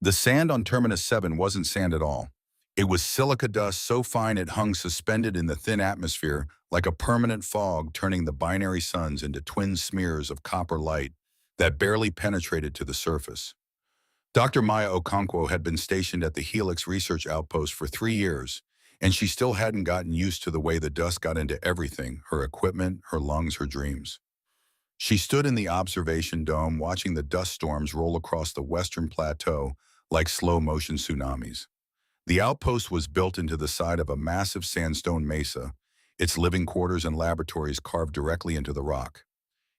The sand on Terminus 7 wasn't sand at all. It was silica dust so fine it hung suspended in the thin atmosphere like a permanent fog, turning the binary suns into twin smears of copper light that barely penetrated to the surface. Dr. Maya Okonkwo had been stationed at the Helix Research Outpost for 3 years, and she still hadn't gotten used to the way the dust got into everything: her equipment, her lungs, her dreams. She stood in the observation dome watching the dust storms roll across the western plateau like slow-motion tsunamis. The outpost was built into the side of a massive sandstone mesa, its living quarters and laboratories carved directly into the rock.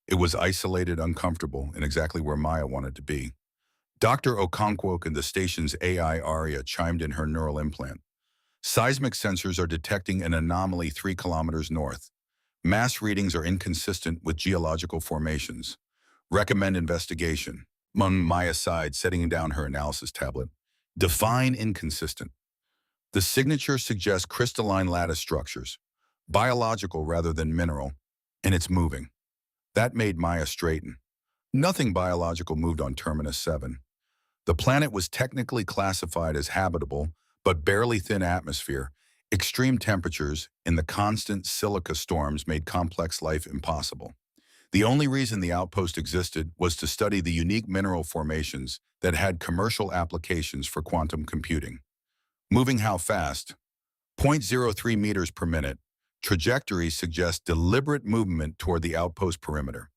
It was isolated, uncomfortable, and exactly where Maya wanted to be. Dr. Okonkwo and the station's AI Aria chimed in her neural implant. Seismic sensors are detecting an anomaly 3 kilometers north. Mass readings are inconsistent with geological formations. Recommend investigation. Maya sighed, setting down her analysis tablet. Define inconsistent. The signature suggests crystalline lattice structures, biological rather than mineral, and it's moving. That made Maya straighten. Nothing biological moved on Terminus 7. The planet was technically classified as habitable, but barely thin atmosphere. Extreme temperatures and the constant silica storms made complex life impossible. The only reason the outpost existed was to study the unique mineral formations that had commercial applications for quantum computing. Moving how fast? 0.03 meters per minute. Trajectories suggest deliberate movement toward the outpost perimeter.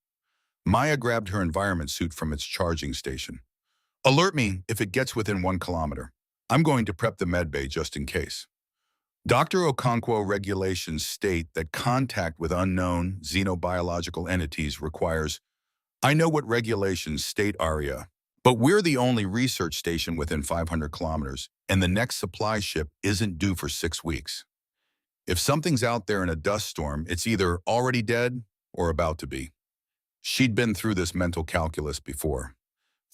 Maya grabbed her environment suit from its charging station. Alert me if it gets within 1 kilometer. I'm going to prep the medbay just in case. Dr. Okonkwo regulations state that contact with unknown xenobiological entities requires. I know what regulations state, Aria, but we're the only research station within 500 kilometers, and the next supply ship isn't due for 6 weeks. If something's out there in a dust storm, it's either already dead or about to be. She'd been through this mental calculus before.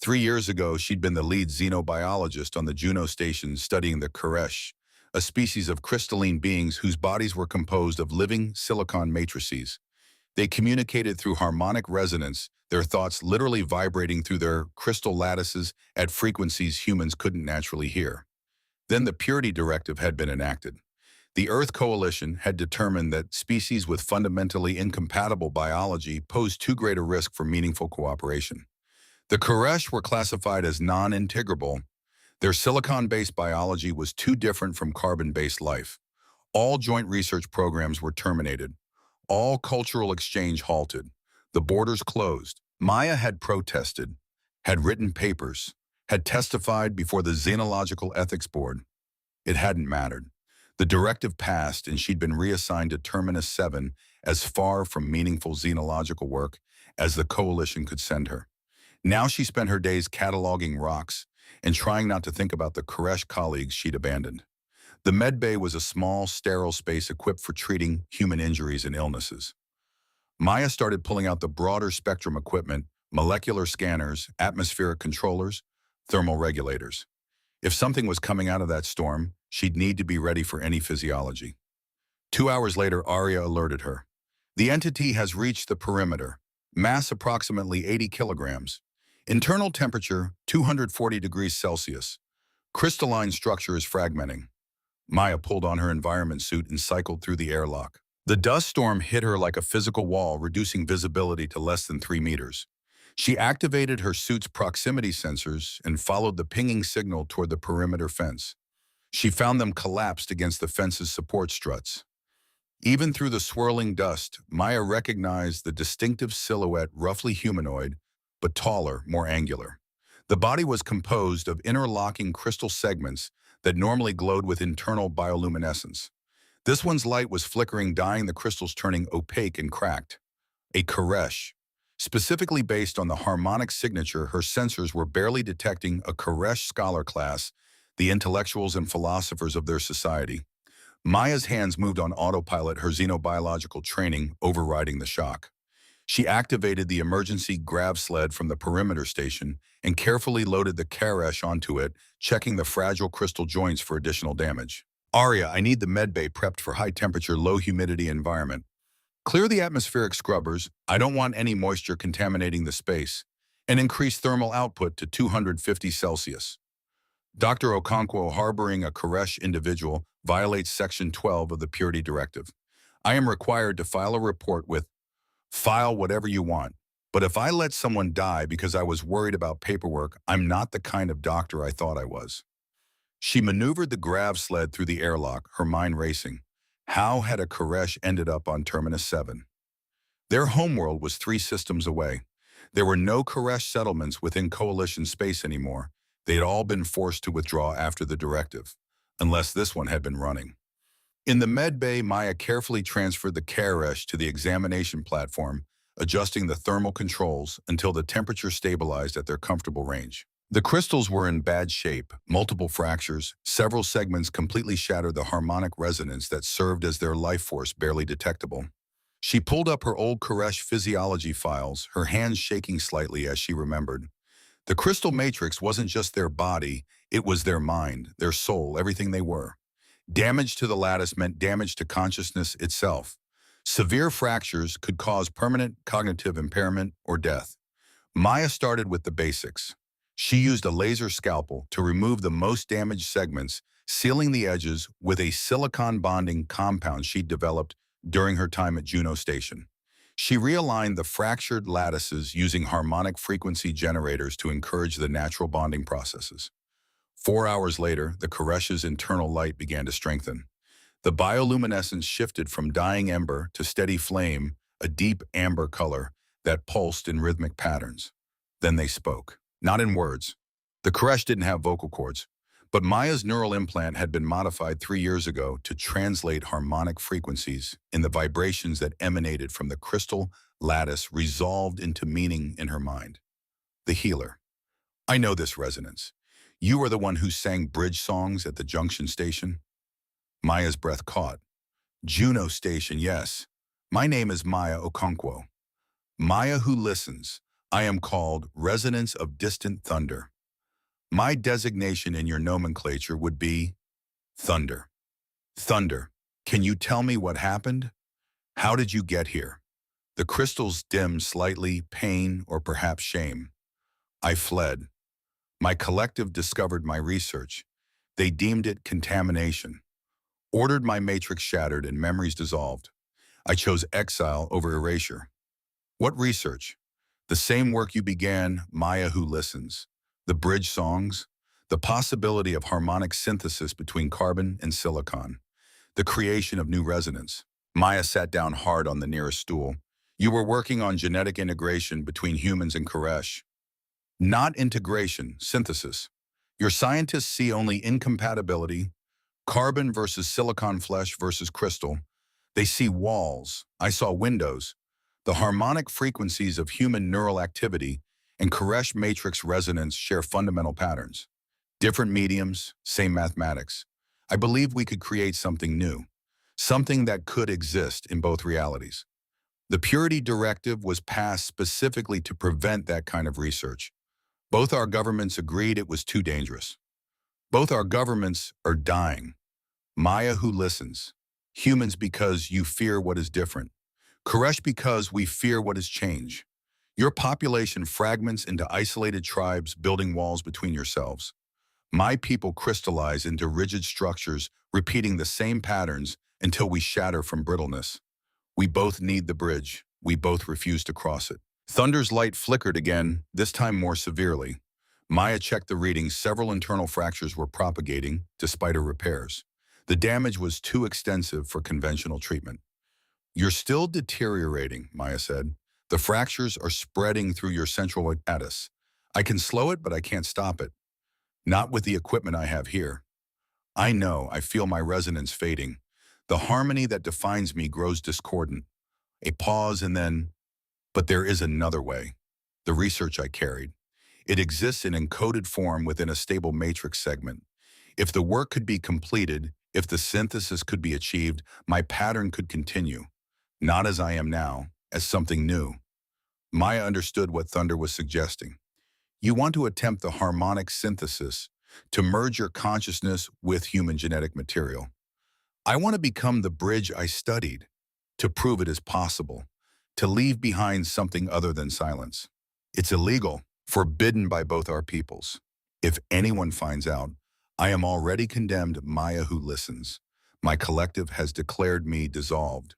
3 years ago, she'd been the lead xenobiologist on the Juno station studying the Koresh, a species of crystalline beings whose bodies were composed of living silicon matrices. They communicated through harmonic resonance, their thoughts literally vibrating through their crystal lattices at frequencies humans couldn't naturally hear. Then the Purity Directive had been enacted. The Earth Coalition had determined that species with fundamentally incompatible biology posed too great a risk for meaningful cooperation. The Koresh were classified as non-integrable. Their silicon-based biology was too different from carbon-based life. All joint research programs were terminated. All cultural exchange halted. The borders closed. Maya had protested, had written papers, had testified before the Xenological Ethics Board. It hadn't mattered. The directive passed, and she'd been reassigned to Terminus 7 as far from meaningful xenological work as the Coalition could send her. Now she spent her days cataloging rocks and trying not to think about the Koresh colleagues she'd abandoned. The medbay was a small, sterile space equipped for treating human injuries and illnesses. Maya started pulling out the broader spectrum equipment: molecular scanners, atmospheric controllers, thermal regulators. If something was coming out of that storm, she'd need to be ready for any physiology. 2 hours later, Aria alerted her. The entity has reached the perimeter. Mass approximately 80 kilograms. Internal temperature 240 degrees Celsius. Crystalline structure is fragmenting. Maya pulled on her environment suit and cycled through the airlock. The dust storm hit her like a physical wall, reducing visibility to less than 3 meters. She activated her suit's proximity sensors and followed the pinging signal toward the perimeter fence. She found them collapsed against the fence's support struts. Even through the swirling dust, Maya recognized the distinctive silhouette, roughly humanoid, but taller, more angular. The body was composed of interlocking crystal segments that normally glowed with internal bioluminescence. This one's light was flickering, dyeing the crystals, turning opaque and cracked. A Koresh. Specifically based on the harmonic signature, her sensors were barely detecting a Koresh scholar class, the intellectuals and philosophers of their society. Maya's hands moved on autopilot, her xenobiological training overriding the shock. She activated the emergency grav sled from the perimeter station and carefully loaded the Koresh onto it, checking the fragile crystal joints for additional damage. Aria, I need the medbay prepped for high-temperature, low-humidity environment. Clear the atmospheric scrubbers. I don't want any moisture contaminating the space. And increase thermal output to 250 Celsius. Dr. Okonkwo harboring a Koresh individual violates Section 12 of the Purity Directive. I am required to file a report with file whatever you want. But if I let someone die because I was worried about paperwork, I'm not the kind of doctor I thought I was. She maneuvered the grav sled through the airlock, her mind racing. How had a Koresh ended up on Terminus 7? Their homeworld was 3 systems away. There were no Koresh settlements within Coalition space anymore. They had all been forced to withdraw after the directive, unless this one had been running. In the med bay, Maya carefully transferred the Koresh to the examination platform, adjusting the thermal controls until the temperature stabilized at their comfortable range. The crystals were in bad shape, multiple fractures, several segments completely shattered the harmonic resonance that served as their life force barely detectable. She pulled up her old Koresh physiology files, her hands shaking slightly as she remembered. The crystal matrix wasn't just their body, it was their mind, their soul, everything they were. Damage to the lattice meant damage to consciousness itself. Severe fractures could cause permanent cognitive impairment or death. Maya started with the basics. She used a laser scalpel to remove the most damaged segments, sealing the edges with a silicon bonding compound she'd developed during her time at Juno Station. She realigned the fractured lattices using harmonic frequency generators to encourage the natural bonding processes. 4 hours later, the Koresh's internal light began to strengthen. The bioluminescence shifted from dying ember to steady flame, a deep amber color that pulsed in rhythmic patterns. Then they spoke, not in words. The Koresh didn't have vocal cords, but Maya's neural implant had been modified 3 years ago to translate harmonic frequencies in the vibrations that emanated from the crystal lattice resolved into meaning in her mind. The healer. I know this resonance. You are the one who sang bridge songs at the junction station? Maya's breath caught. Juno Station, yes. My name is Maya Okonkwo. Maya who listens. I am called Resonance of Distant Thunder. My designation in your nomenclature would be Thunder. Thunder, can you tell me what happened? How did you get here? The crystals dimmed slightly, pain or perhaps shame. I fled. My collective discovered my research. They deemed it contamination. Ordered my matrix shattered and memories dissolved. I chose exile over erasure. What research? The same work you began, Maya who listens. The bridge songs, the possibility of harmonic synthesis between carbon and silicon, the creation of new resonance. Maya sat down hard on the nearest stool. You were working on genetic integration between humans and Koresh. Not integration, synthesis. Your scientists see only incompatibility, carbon versus silicon flesh versus crystal. They see walls. I saw windows. The harmonic frequencies of human neural activity and Koresh matrix resonance share fundamental patterns. Different mediums, same mathematics. I believe we could create something new, something that could exist in both realities. The Purity Directive was passed specifically to prevent that kind of research. Both our governments agreed it was too dangerous. Both our governments are dying. Maya who listens. Humans because you fear what is different. Koresh because we fear what is change. Your population fragments into isolated tribes building walls between yourselves. My people crystallize into rigid structures, repeating the same patterns until we shatter from brittleness. We both need the bridge. We both refuse to cross it. Thunder's light flickered again, this time more severely. Maya checked the readings. Several internal fractures were propagating, despite her repairs. The damage was too extensive for conventional treatment. You're still deteriorating, Maya said. The fractures are spreading through your central lattice. I can slow it, but I can't stop it. Not with the equipment I have here. I know, I feel my resonance fading. The harmony that defines me grows discordant. A pause and then, but there is another way. The research I carried. It exists in encoded form within a stable matrix segment. If the work could be completed, if the synthesis could be achieved, my pattern could continue. Not as I am now, as something new. Maya understood what Thunder was suggesting. You want to attempt the harmonic synthesis, to merge your consciousness with human genetic material. I want to become the bridge I studied, to prove it is possible, to leave behind something other than silence. It's illegal, forbidden by both our peoples. If anyone finds out, I am already condemned, Maya who listens. My collective has declared me dissolved.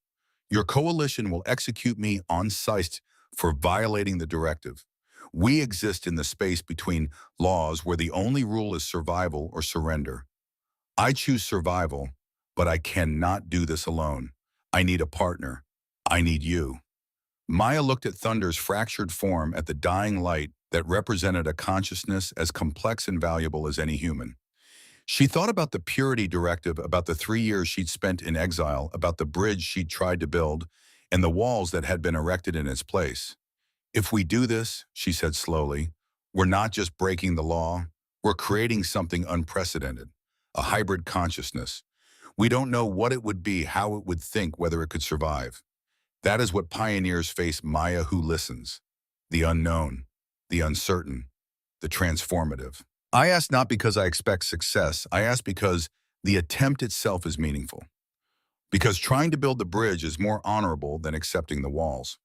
Your coalition will execute me on sight for violating the directive. We exist in the space between laws where the only rule is survival or surrender. I choose survival, but I cannot do this alone. I need a partner. I need you. Maya looked at Thunder's fractured form at the dying light that represented a consciousness as complex and valuable as any human. She thought about the purity directive, about the 3 years she'd spent in exile, about the bridge she'd tried to build, and the walls that had been erected in its place. If we do this, she said slowly, we're not just breaking the law, we're creating something unprecedented, a hybrid consciousness. We don't know what it would be, how it would think, whether it could survive. That is what pioneers face, Maya who listens. The unknown, the uncertain, the transformative. I ask not because I expect success, I ask because the attempt itself is meaningful. Because trying to build the bridge is more honorable than accepting the walls.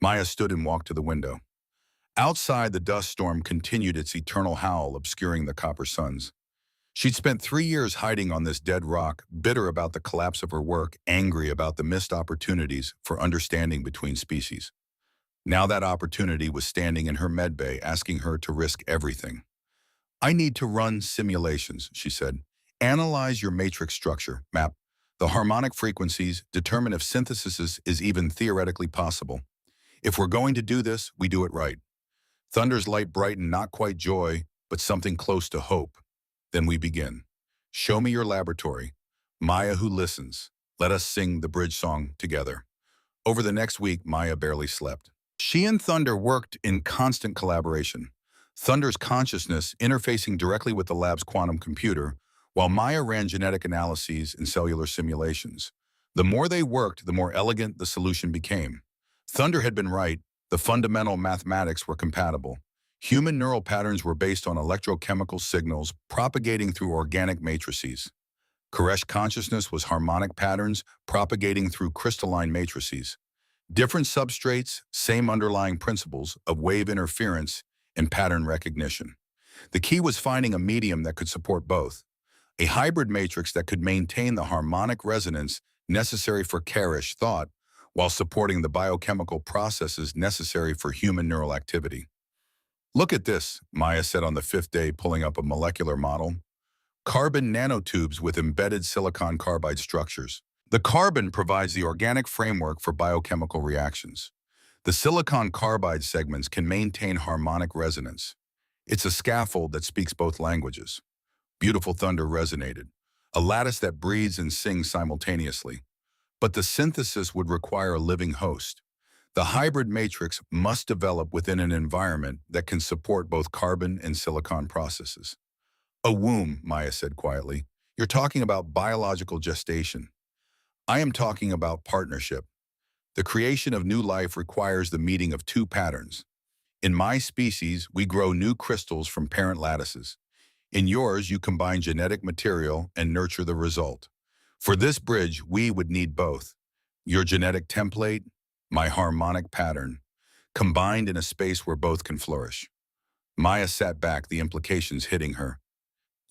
Maya stood and walked to the window. Outside, the dust storm continued its eternal howl, obscuring the copper suns. She'd spent 3 years hiding on this dead rock, bitter about the collapse of her work, angry about the missed opportunities for understanding between species. Now that opportunity was standing in her medbay, asking her to risk everything. I need to run simulations, she said. Analyze your matrix structure, map the harmonic frequencies, determine if synthesis is even theoretically possible. If we're going to do this, we do it right. Thunder's light brightened, not quite joy, but something close to hope. Then we begin. Show me your laboratory. Maya who listens. Let us sing the bridge song together. Over the next week, Maya barely slept. She and Thunder worked in constant collaboration. Thunder's consciousness interfacing directly with the lab's quantum computer, while Maya ran genetic analyses and cellular simulations. The more they worked, the more elegant the solution became. Thunder had been right. The fundamental mathematics were compatible. Human neural patterns were based on electrochemical signals propagating through organic matrices. Koresh consciousness was harmonic patterns propagating through crystalline matrices. Different substrates, same underlying principles of wave interference and pattern recognition. The key was finding a medium that could support both. A hybrid matrix that could maintain the harmonic resonance necessary for Koresh thought while supporting the biochemical processes necessary for human neural activity. Look at this, Maya said on the 5th day, pulling up a molecular model. Carbon nanotubes with embedded silicon carbide structures. The carbon provides the organic framework for biochemical reactions. The silicon carbide segments can maintain harmonic resonance. It's a scaffold that speaks both languages. Beautiful Thunder resonated, a lattice that breathes and sings simultaneously. But the synthesis would require a living host. The hybrid matrix must develop within an environment that can support both carbon and silicon processes. A womb, Maya said quietly. You're talking about biological gestation. I am talking about partnership. The creation of new life requires the meeting of two patterns. In my species, we grow new crystals from parent lattices. In yours, you combine genetic material and nurture the result. For this bridge, we would need both. Your genetic template, my harmonic pattern, combined in a space where both can flourish. Maya sat back, the implications hitting her.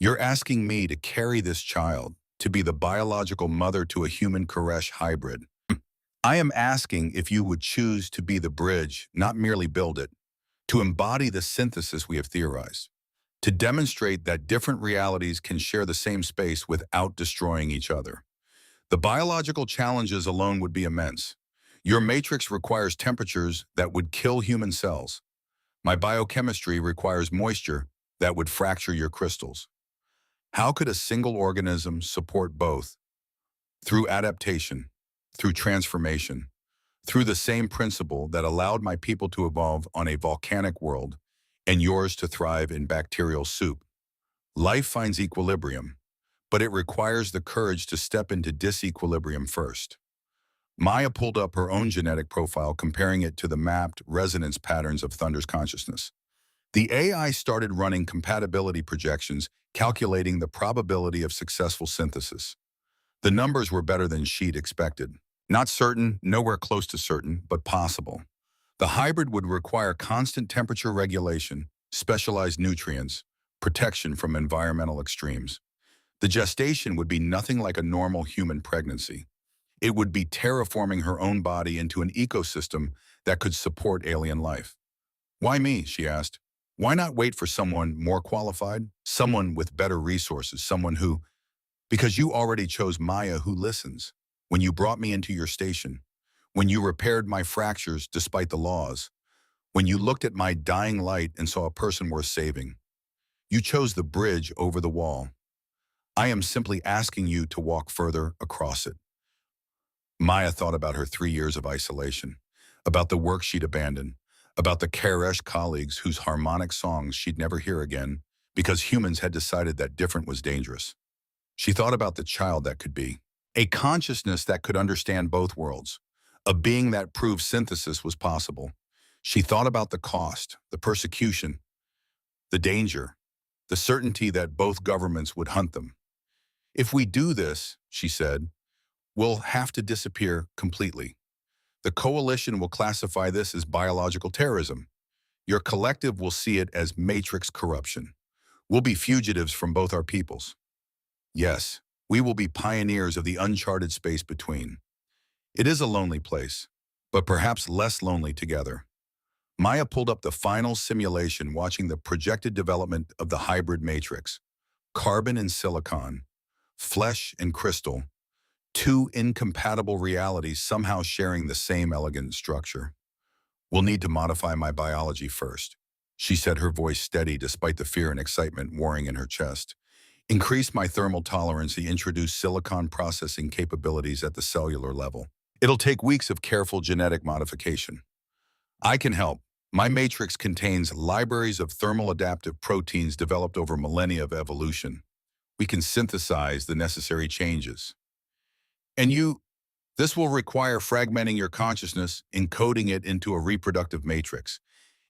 You're asking me to carry this child, to be the biological mother to a human Koresh hybrid. I am asking if you would choose to be the bridge, not merely build it, to embody the synthesis we have theorized, to demonstrate that different realities can share the same space without destroying each other. The biological challenges alone would be immense. Your matrix requires temperatures that would kill human cells. My biochemistry requires moisture that would fracture your crystals. How could a single organism support both? Through adaptation, through transformation, through the same principle that allowed my people to evolve on a volcanic world and yours to thrive in bacterial soup. Life finds equilibrium, but it requires the courage to step into disequilibrium first. Maya pulled up her own genetic profile, comparing it to the mapped resonance patterns of Thunder's consciousness. The AI started running compatibility projections, calculating the probability of successful synthesis. The numbers were better than she'd expected. Not certain, nowhere close to certain, but possible. The hybrid would require constant temperature regulation, specialized nutrients, protection from environmental extremes. The gestation would be nothing like a normal human pregnancy. It would be terraforming her own body into an ecosystem that could support alien life. Why me? She asked. Why not wait for someone more qualified? Someone with better resources, someone who... Because you already chose Maya who listens. When you brought me into your station, when you repaired my fractures despite the laws, when you looked at my dying light and saw a person worth saving, you chose the bridge over the wall. I am simply asking you to walk further across it. Maya thought about her 3 years of isolation, about the work she'd abandoned, about the Karesh colleagues whose harmonic songs she'd never hear again because humans had decided that different was dangerous. She thought about the child that could be, a consciousness that could understand both worlds, a being that proved synthesis was possible. She thought about the cost, the persecution, the danger, the certainty that both governments would hunt them. If we do this, she said, we'll have to disappear completely. The coalition will classify this as biological terrorism. Your collective will see it as matrix corruption. We'll be fugitives from both our peoples. Yes, we will be pioneers of the uncharted space between. It is a lonely place, but perhaps less lonely together. Maya pulled up the final simulation, watching the projected development of the hybrid matrix. Carbon and silicon, flesh and crystal, two incompatible realities somehow sharing the same elegant structure. We'll need to modify my biology first, she said, her voice steady despite the fear and excitement warring in her chest. Increase my thermal tolerance and introduce silicon processing capabilities at the cellular level. It'll take weeks of careful genetic modification. I can help. My matrix contains libraries of thermal adaptive proteins developed over millennia of evolution. We can synthesize the necessary changes. And this will require fragmenting your consciousness, encoding it into a reproductive matrix.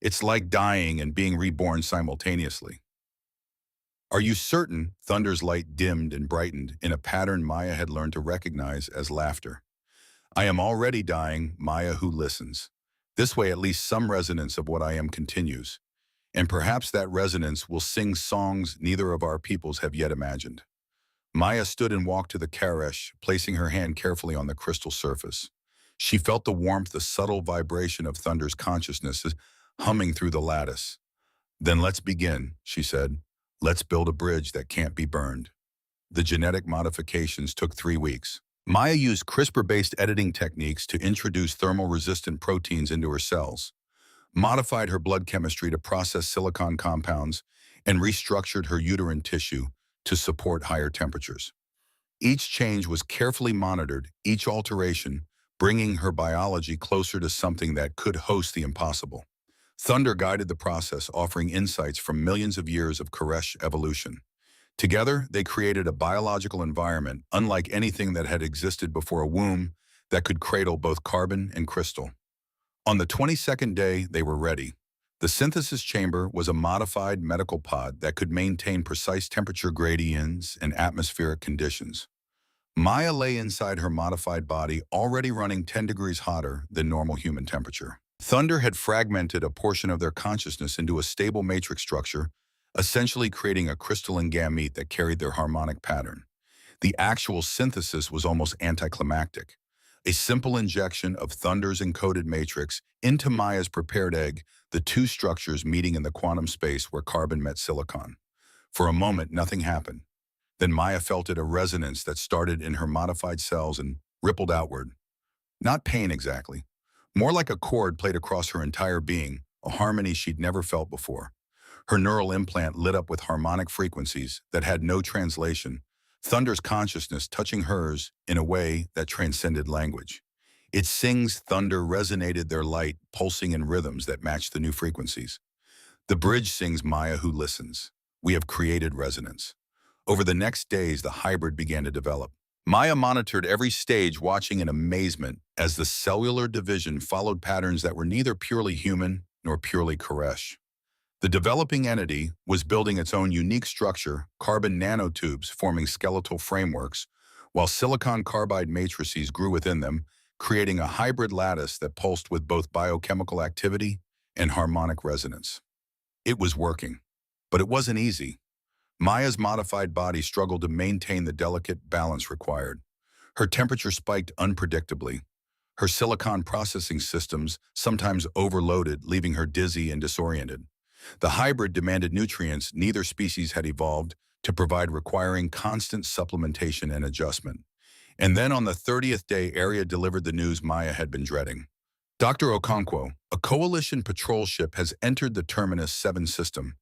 It's like dying and being reborn simultaneously. Are you certain? Thunder's light dimmed and brightened in a pattern Maya had learned to recognize as laughter. I am already dying, Maya who listens. This way at least some resonance of what I am continues. And perhaps that resonance will sing songs neither of our peoples have yet imagined. Maya stood and walked to the Karesh, placing her hand carefully on the crystal surface. She felt the warmth, the subtle vibration of Thunder's consciousness humming through the lattice. Then let's begin, she said. Let's build a bridge that can't be burned. The genetic modifications took 3 weeks. Maya used CRISPR-based editing techniques to introduce thermal-resistant proteins into her cells, modified her blood chemistry to process silicon compounds, and restructured her uterine tissue to support higher temperatures. Each change was carefully monitored, each alteration bringing her biology closer to something that could host the impossible. Thunder guided the process, offering insights from millions of years of Karesh evolution. Together, they created a biological environment unlike anything that had existed before a womb that could cradle both carbon and crystal. On the 22nd day, they were ready. The synthesis chamber was a modified medical pod that could maintain precise temperature gradients and atmospheric conditions. Maya lay inside her modified body, already running 10 degrees hotter than normal human temperature. Thunder had fragmented a portion of their consciousness into a stable matrix structure, essentially creating a crystalline gamete that carried their harmonic pattern. The actual synthesis was almost anticlimactic. A simple injection of Thunder's encoded matrix into Maya's prepared egg, the two structures meeting in the quantum space where carbon met silicon. For a moment, nothing happened. Then Maya felt a resonance that started in her modified cells and rippled outward. Not pain exactly. More like a chord played across her entire being, a harmony she'd never felt before. Her neural implant lit up with harmonic frequencies that had no translation, Thunder's consciousness touching hers in a way that transcended language. Its sings thunder resonated their light, pulsing in rhythms that matched the new frequencies. The bridge sings Maya who listens. We have created resonance. Over the next days, the hybrid began to develop. Maya monitored every stage, watching in amazement as the cellular division followed patterns that were neither purely human nor purely Karesh. The developing entity was building its own unique structure, carbon nanotubes forming skeletal frameworks, while silicon carbide matrices grew within them, creating a hybrid lattice that pulsed with both biochemical activity and harmonic resonance. It was working, but it wasn't easy. Maya's modified body struggled to maintain the delicate balance required. Her temperature spiked unpredictably. Her silicon processing systems sometimes overloaded, leaving her dizzy and disoriented. The hybrid demanded nutrients neither species had evolved to provide, requiring constant supplementation and adjustment. And then on the 30th day, Aria delivered the news Maya had been dreading. Dr. Okonkwo, a coalition patrol ship has entered the Terminus 7 system.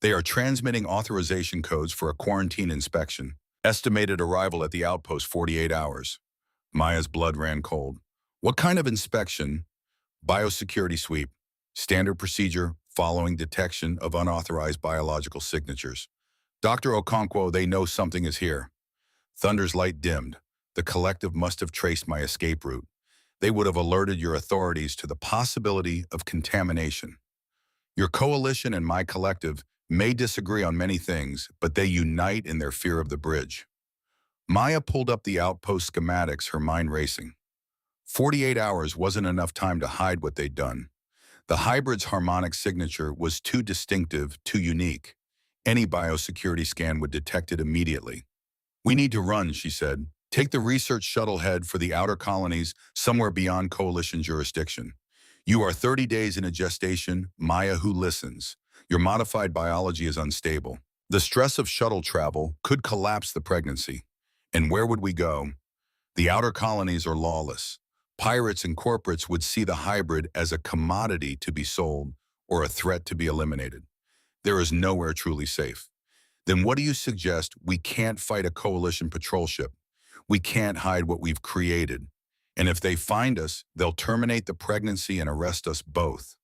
They are transmitting authorization codes for a quarantine inspection. Estimated arrival at the outpost 48 hours. Maya's blood ran cold. What kind of inspection? Biosecurity sweep. Standard procedure following detection of unauthorized biological signatures. Dr. Okonkwo, they know something is here. Thunder's light dimmed. The collective must have traced my escape route. They would have alerted your authorities to the possibility of contamination. Your coalition and my collective may disagree on many things, but they unite in their fear of the bridge. Maya pulled up the outpost schematics, her mind racing. 48 hours wasn't enough time to hide what they'd done. The hybrid's harmonic signature was too distinctive, too unique. Any biosecurity scan would detect it immediately. We need to run, she said. Take the research shuttle head for the outer colonies somewhere beyond coalition jurisdiction. You are 30 days in a gestation, Maya who listens. Your modified biology is unstable. The stress of shuttle travel could collapse the pregnancy. And where would we go? The outer colonies are lawless. Pirates and corporates would see the hybrid as a commodity to be sold or a threat to be eliminated. There is nowhere truly safe. Then what do you suggest? We can't fight a coalition patrol ship. We can't hide what we've created. And if they find us, they'll terminate the pregnancy and arrest us both.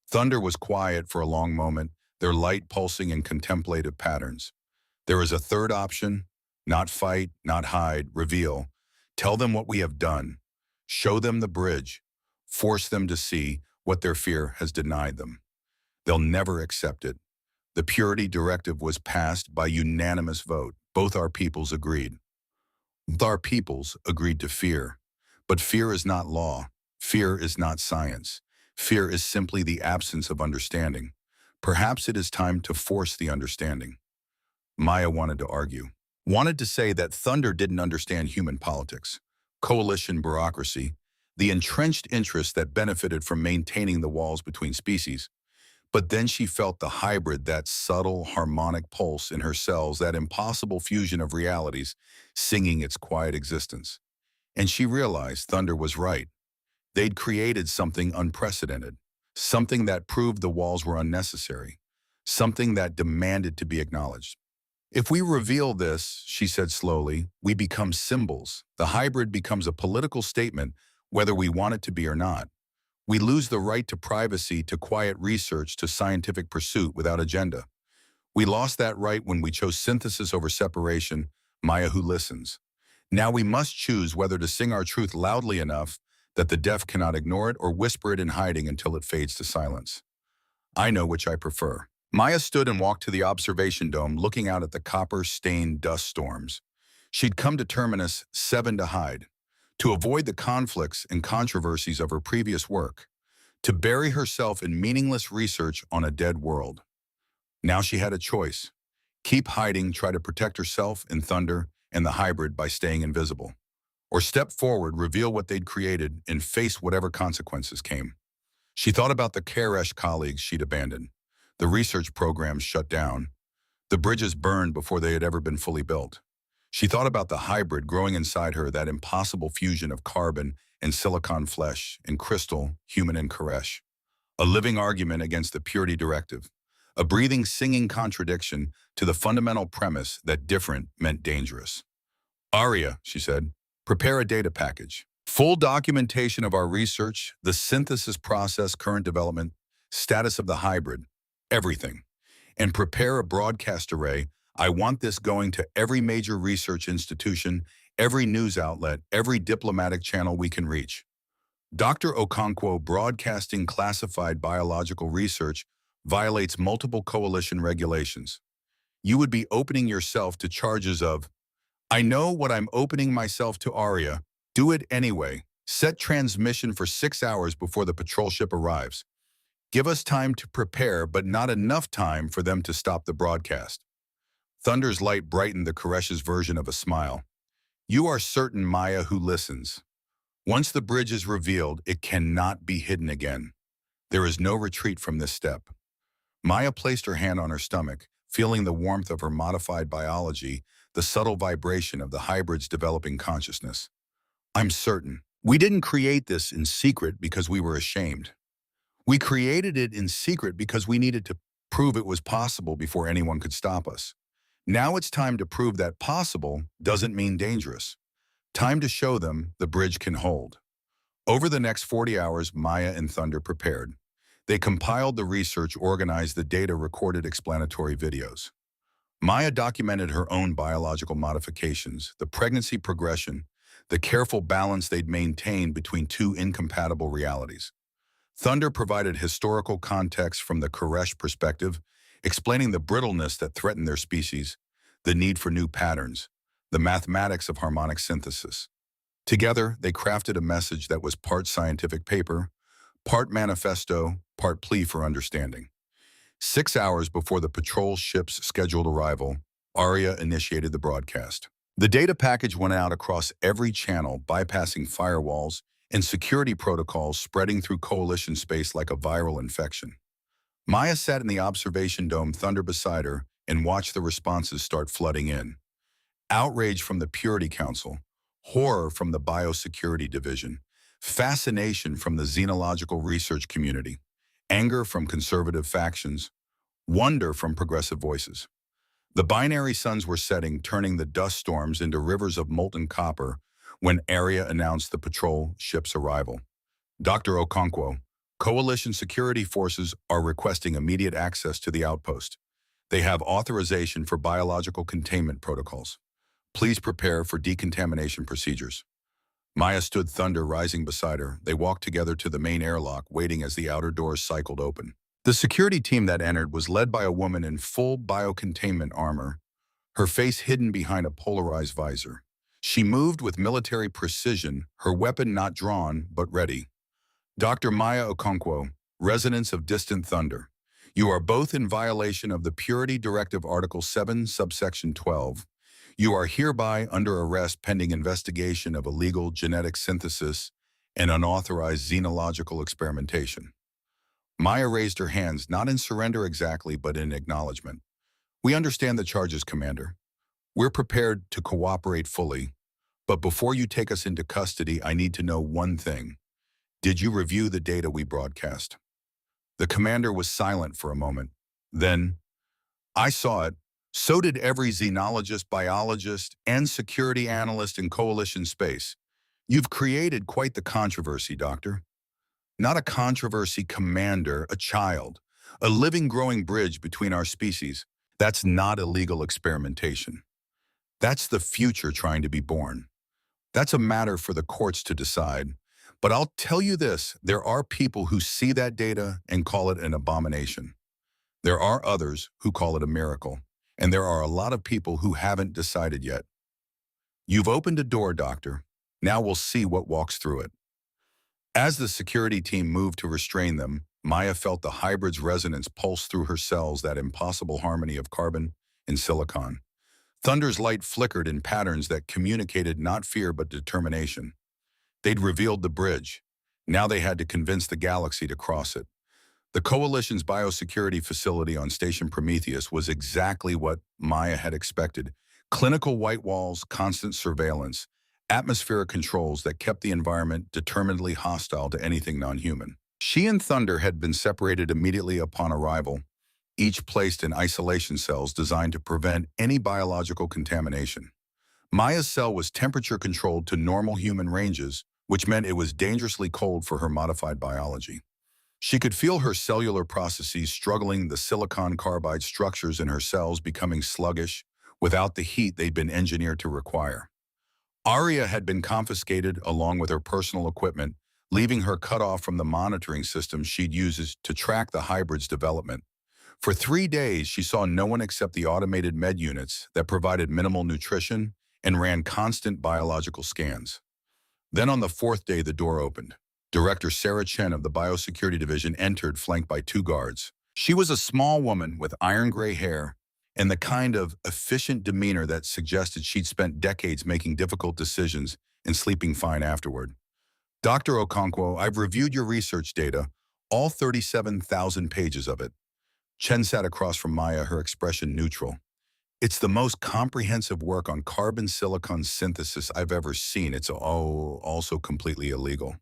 Thunder was quiet for a long moment, their light pulsing in contemplative patterns. There is a third option: not fight, not hide, reveal. Tell them what we have done. Show them the bridge. Force them to see what their fear has denied them. They'll never accept it. The purity directive was passed by unanimous vote. Both our peoples agreed. Our peoples agreed to fear. But fear is not law. Fear is not science. Fear is simply the absence of understanding. Perhaps it is time to force the understanding. Maya wanted to argue. Wanted to say that Thunder didn't understand human politics, coalition bureaucracy, the entrenched interests that benefited from maintaining the walls between species. But then she felt the hybrid, that subtle harmonic pulse in her cells, that impossible fusion of realities, singing its quiet existence. And she realized Thunder was right. They'd created something unprecedented, something that proved the walls were unnecessary, something that demanded to be acknowledged. If we reveal this, she said slowly, we become symbols. The hybrid becomes a political statement, whether we want it to be or not. We lose the right to privacy, to quiet research, to scientific pursuit without agenda. We lost that right when we chose synthesis over separation, Maya who listens. Now we must choose whether to sing our truth loudly enough that the deaf cannot ignore it, or whisper it in hiding until it fades to silence. I know which I prefer. Maya stood and walked to the observation dome, looking out at the copper-stained dust storms. She'd come to Terminus 7 to hide, to avoid the conflicts and controversies of her previous work, to bury herself in meaningless research on a dead world. Now she had a choice. Keep hiding, try to protect herself and Thunder and the hybrid by staying invisible. Or step forward, reveal what they'd created, and face whatever consequences came. She thought about the Karesh colleagues she'd abandoned, the research programs shut down, the bridges burned before they had ever been fully built. She thought about the hybrid growing inside her, that impossible fusion of carbon and silicon flesh and crystal, human and Karesh. A living argument against the purity directive, a breathing, singing contradiction to the fundamental premise that different meant dangerous. Aria, she said, prepare a data package. Full documentation of our research, the synthesis process, current development, status of the hybrid, everything. And prepare a broadcast array. I want this going to every major research institution, every news outlet, every diplomatic channel we can reach. Dr. Okonkwo, broadcasting classified biological research violates multiple coalition regulations. You would be opening yourself to charges of, I know what I'm opening myself to, Aria. Do it anyway. Set transmission for 6 hours before the patrol ship arrives. Give us time to prepare, but not enough time for them to stop the broadcast. Thunder's light brightened the Koresh's version of a smile. You are certain, Maya, who listens. Once the bridge is revealed, it cannot be hidden again. There is no retreat from this step. Maya placed her hand on her stomach, feeling the warmth of her modified biology, the subtle vibration of the hybrid's developing consciousness. I'm certain. We didn't create this in secret because we were ashamed. We created it in secret because we needed to prove it was possible before anyone could stop us. Now it's time to prove that possible doesn't mean dangerous. Time to show them the bridge can hold. Over the next 40 hours, Maya and Thunder prepared. They compiled the research, organized the data, recorded explanatory videos. Maya documented her own biological modifications, the pregnancy progression, the careful balance they'd maintained between two incompatible realities. Thunder provided historical context from the Koresh perspective, explaining the brittleness that threatened their species, the need for new patterns, the mathematics of harmonic synthesis. Together, they crafted a message that was part scientific paper, part manifesto, part plea for understanding. 6 hours before the patrol ship's scheduled arrival, Arya initiated the broadcast. The data package went out across every channel, bypassing firewalls and security protocols, spreading through coalition space like a viral infection. Maya sat in the observation dome, Thunder beside her, and watched the responses start flooding in. Outrage from the Purity Council, horror from the Biosecurity Division, fascination from the xenological research community, anger from conservative factions, wonder from progressive voices. The binary suns were setting, turning the dust storms into rivers of molten copper when Arya announced the patrol ship's arrival. Dr. Okonkwo, Coalition security forces are requesting immediate access to the outpost. They have authorization for biological containment protocols. Please prepare for decontamination procedures. Maya stood, Thunder rising beside her. They walked together to the main airlock, waiting as the outer doors cycled open. The security team that entered was led by a woman in full biocontainment armor, her face hidden behind a polarized visor. She moved with military precision, her weapon not drawn but ready. Dr. Maya Okonkwo, residents of Distant Thunder, you are both in violation of the Purity Directive Article 7, subsection 12. You are hereby under arrest pending investigation of illegal genetic synthesis and unauthorized xenological experimentation. Maya raised her hands, not in surrender exactly, but in acknowledgement. We understand the charges, Commander. We're prepared to cooperate fully, but before you take us into custody, I need to know one thing. Did you review the data we broadcast? The commander was silent for a moment. Then, I saw it. So did every xenologist, biologist, and security analyst in coalition space. You've created quite the controversy, Doctor. Not a controversy, Commander, a child. A living, growing bridge between our species. That's not illegal experimentation. That's the future trying to be born. That's a matter for the courts to decide. But I'll tell you this, there are people who see that data and call it an abomination. There are others who call it a miracle. And there are a lot of people who haven't decided yet. You've opened a door, Doctor. Now we'll see what walks through it. As the security team moved to restrain them, Maya felt the hybrid's resonance pulse through her cells, that impossible harmony of carbon and silicon. Thunder's light flickered in patterns that communicated not fear but determination. They'd revealed the bridge. Now they had to convince the galaxy to cross it. The Coalition's biosecurity facility on Station Prometheus was exactly what Maya had expected. Clinical white walls, constant surveillance, atmospheric controls that kept the environment determinedly hostile to anything non-human. She and Thunder had been separated immediately upon arrival, each placed in isolation cells designed to prevent any biological contamination. Maya's cell was temperature controlled to normal human ranges, which meant it was dangerously cold for her modified biology. She could feel her cellular processes struggling, the silicon carbide structures in her cells becoming sluggish without the heat they'd been engineered to require. Arya had been confiscated along with her personal equipment, leaving her cut off from the monitoring system she'd used to track the hybrid's development. For 3 days, she saw no one except the automated med units that provided minimal nutrition and ran constant biological scans. Then on the 4th day, the door opened. Director Sarah Chen of the Biosecurity Division entered, flanked by 2 guards. She was a small woman with iron gray hair and the kind of efficient demeanor that suggested she'd spent decades making difficult decisions and sleeping fine afterward. Dr. Okonkwo, I've reviewed your research data, all 37,000 pages of it. Chen sat across from Maya, her expression neutral. It's the most comprehensive work on carbon silicon synthesis I've ever seen. It's also completely illegal.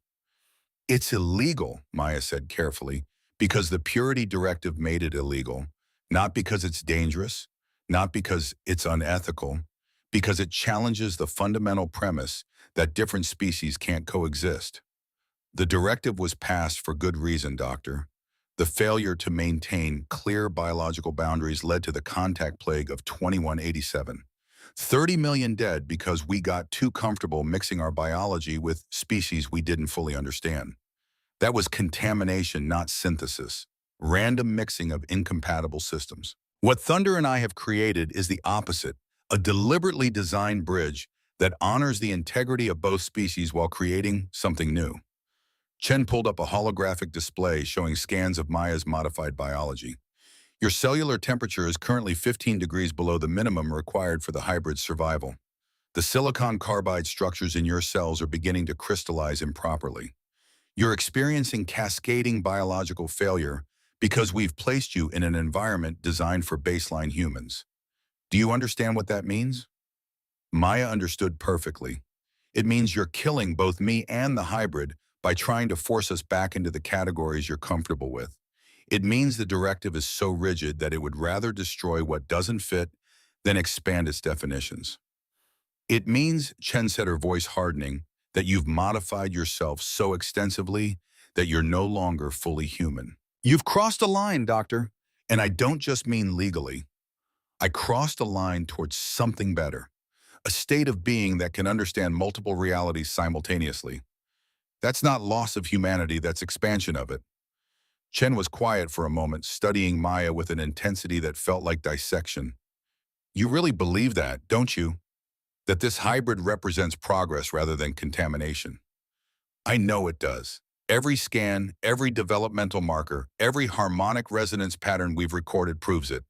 It's illegal, Maya said carefully, because the purity directive made it illegal, not because it's dangerous, not because it's unethical, because it challenges the fundamental premise that different species can't coexist. The directive was passed for good reason, Doctor. The failure to maintain clear biological boundaries led to the contact plague of 2187. 30 million dead because we got too comfortable mixing our biology with species we didn't fully understand. That was contamination, not synthesis. Random mixing of incompatible systems. What Thunder and I have created is the opposite, a deliberately designed bridge that honors the integrity of both species while creating something new. Chen pulled up a holographic display showing scans of Maya's modified biology. Your cellular temperature is currently 15 degrees below the minimum required for the hybrid's survival. The silicon carbide structures in your cells are beginning to crystallize improperly. You're experiencing cascading biological failure because we've placed you in an environment designed for baseline humans. Do you understand what that means? Maya understood perfectly. It means you're killing both me and the hybrid by trying to force us back into the categories you're comfortable with. It means the directive is so rigid that it would rather destroy what doesn't fit than expand its definitions. It means, Chen said, her voice hardening, that you've modified yourself so extensively that you're no longer fully human. You've crossed a line, Doctor, and I don't just mean legally. I crossed a line towards something better, a state of being that can understand multiple realities simultaneously. That's not loss of humanity, that's expansion of it. Chen was quiet for a moment, studying Maya with an intensity that felt like dissection. You really believe that, don't you? That this hybrid represents progress rather than contamination? I know it does. Every scan, every developmental marker, every harmonic resonance pattern we've recorded proves it.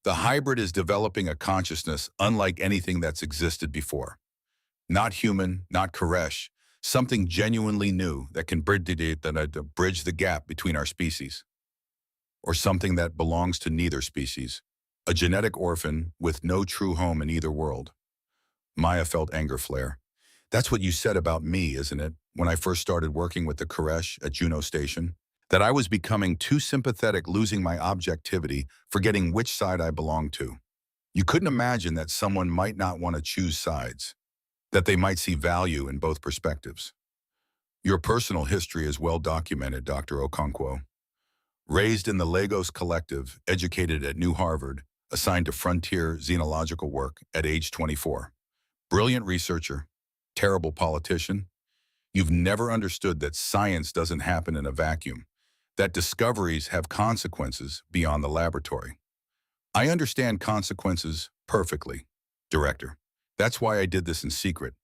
The hybrid is developing a consciousness unlike anything that's existed before. Not human, not Koresh, something genuinely new that can bridge the gap between our species. Or something that belongs to neither species, a genetic orphan with no true home in either world. Maya felt anger flare. That's what you said about me, isn't it, when I first started working with the Koresh at Juno Station? That I was becoming too sympathetic, losing my objectivity, forgetting which side I belonged to. You couldn't imagine that someone might not want to choose sides, that they might see value in both perspectives. Your personal history is well documented, Dr. Okonkwo. Raised in the Lagos Collective, educated at New Harvard, assigned to frontier xenological work at age 24. Brilliant researcher, terrible politician. You've never understood that science doesn't happen in a vacuum, that discoveries have consequences beyond the laboratory. I understand consequences perfectly, Director. That's why I did this in secret.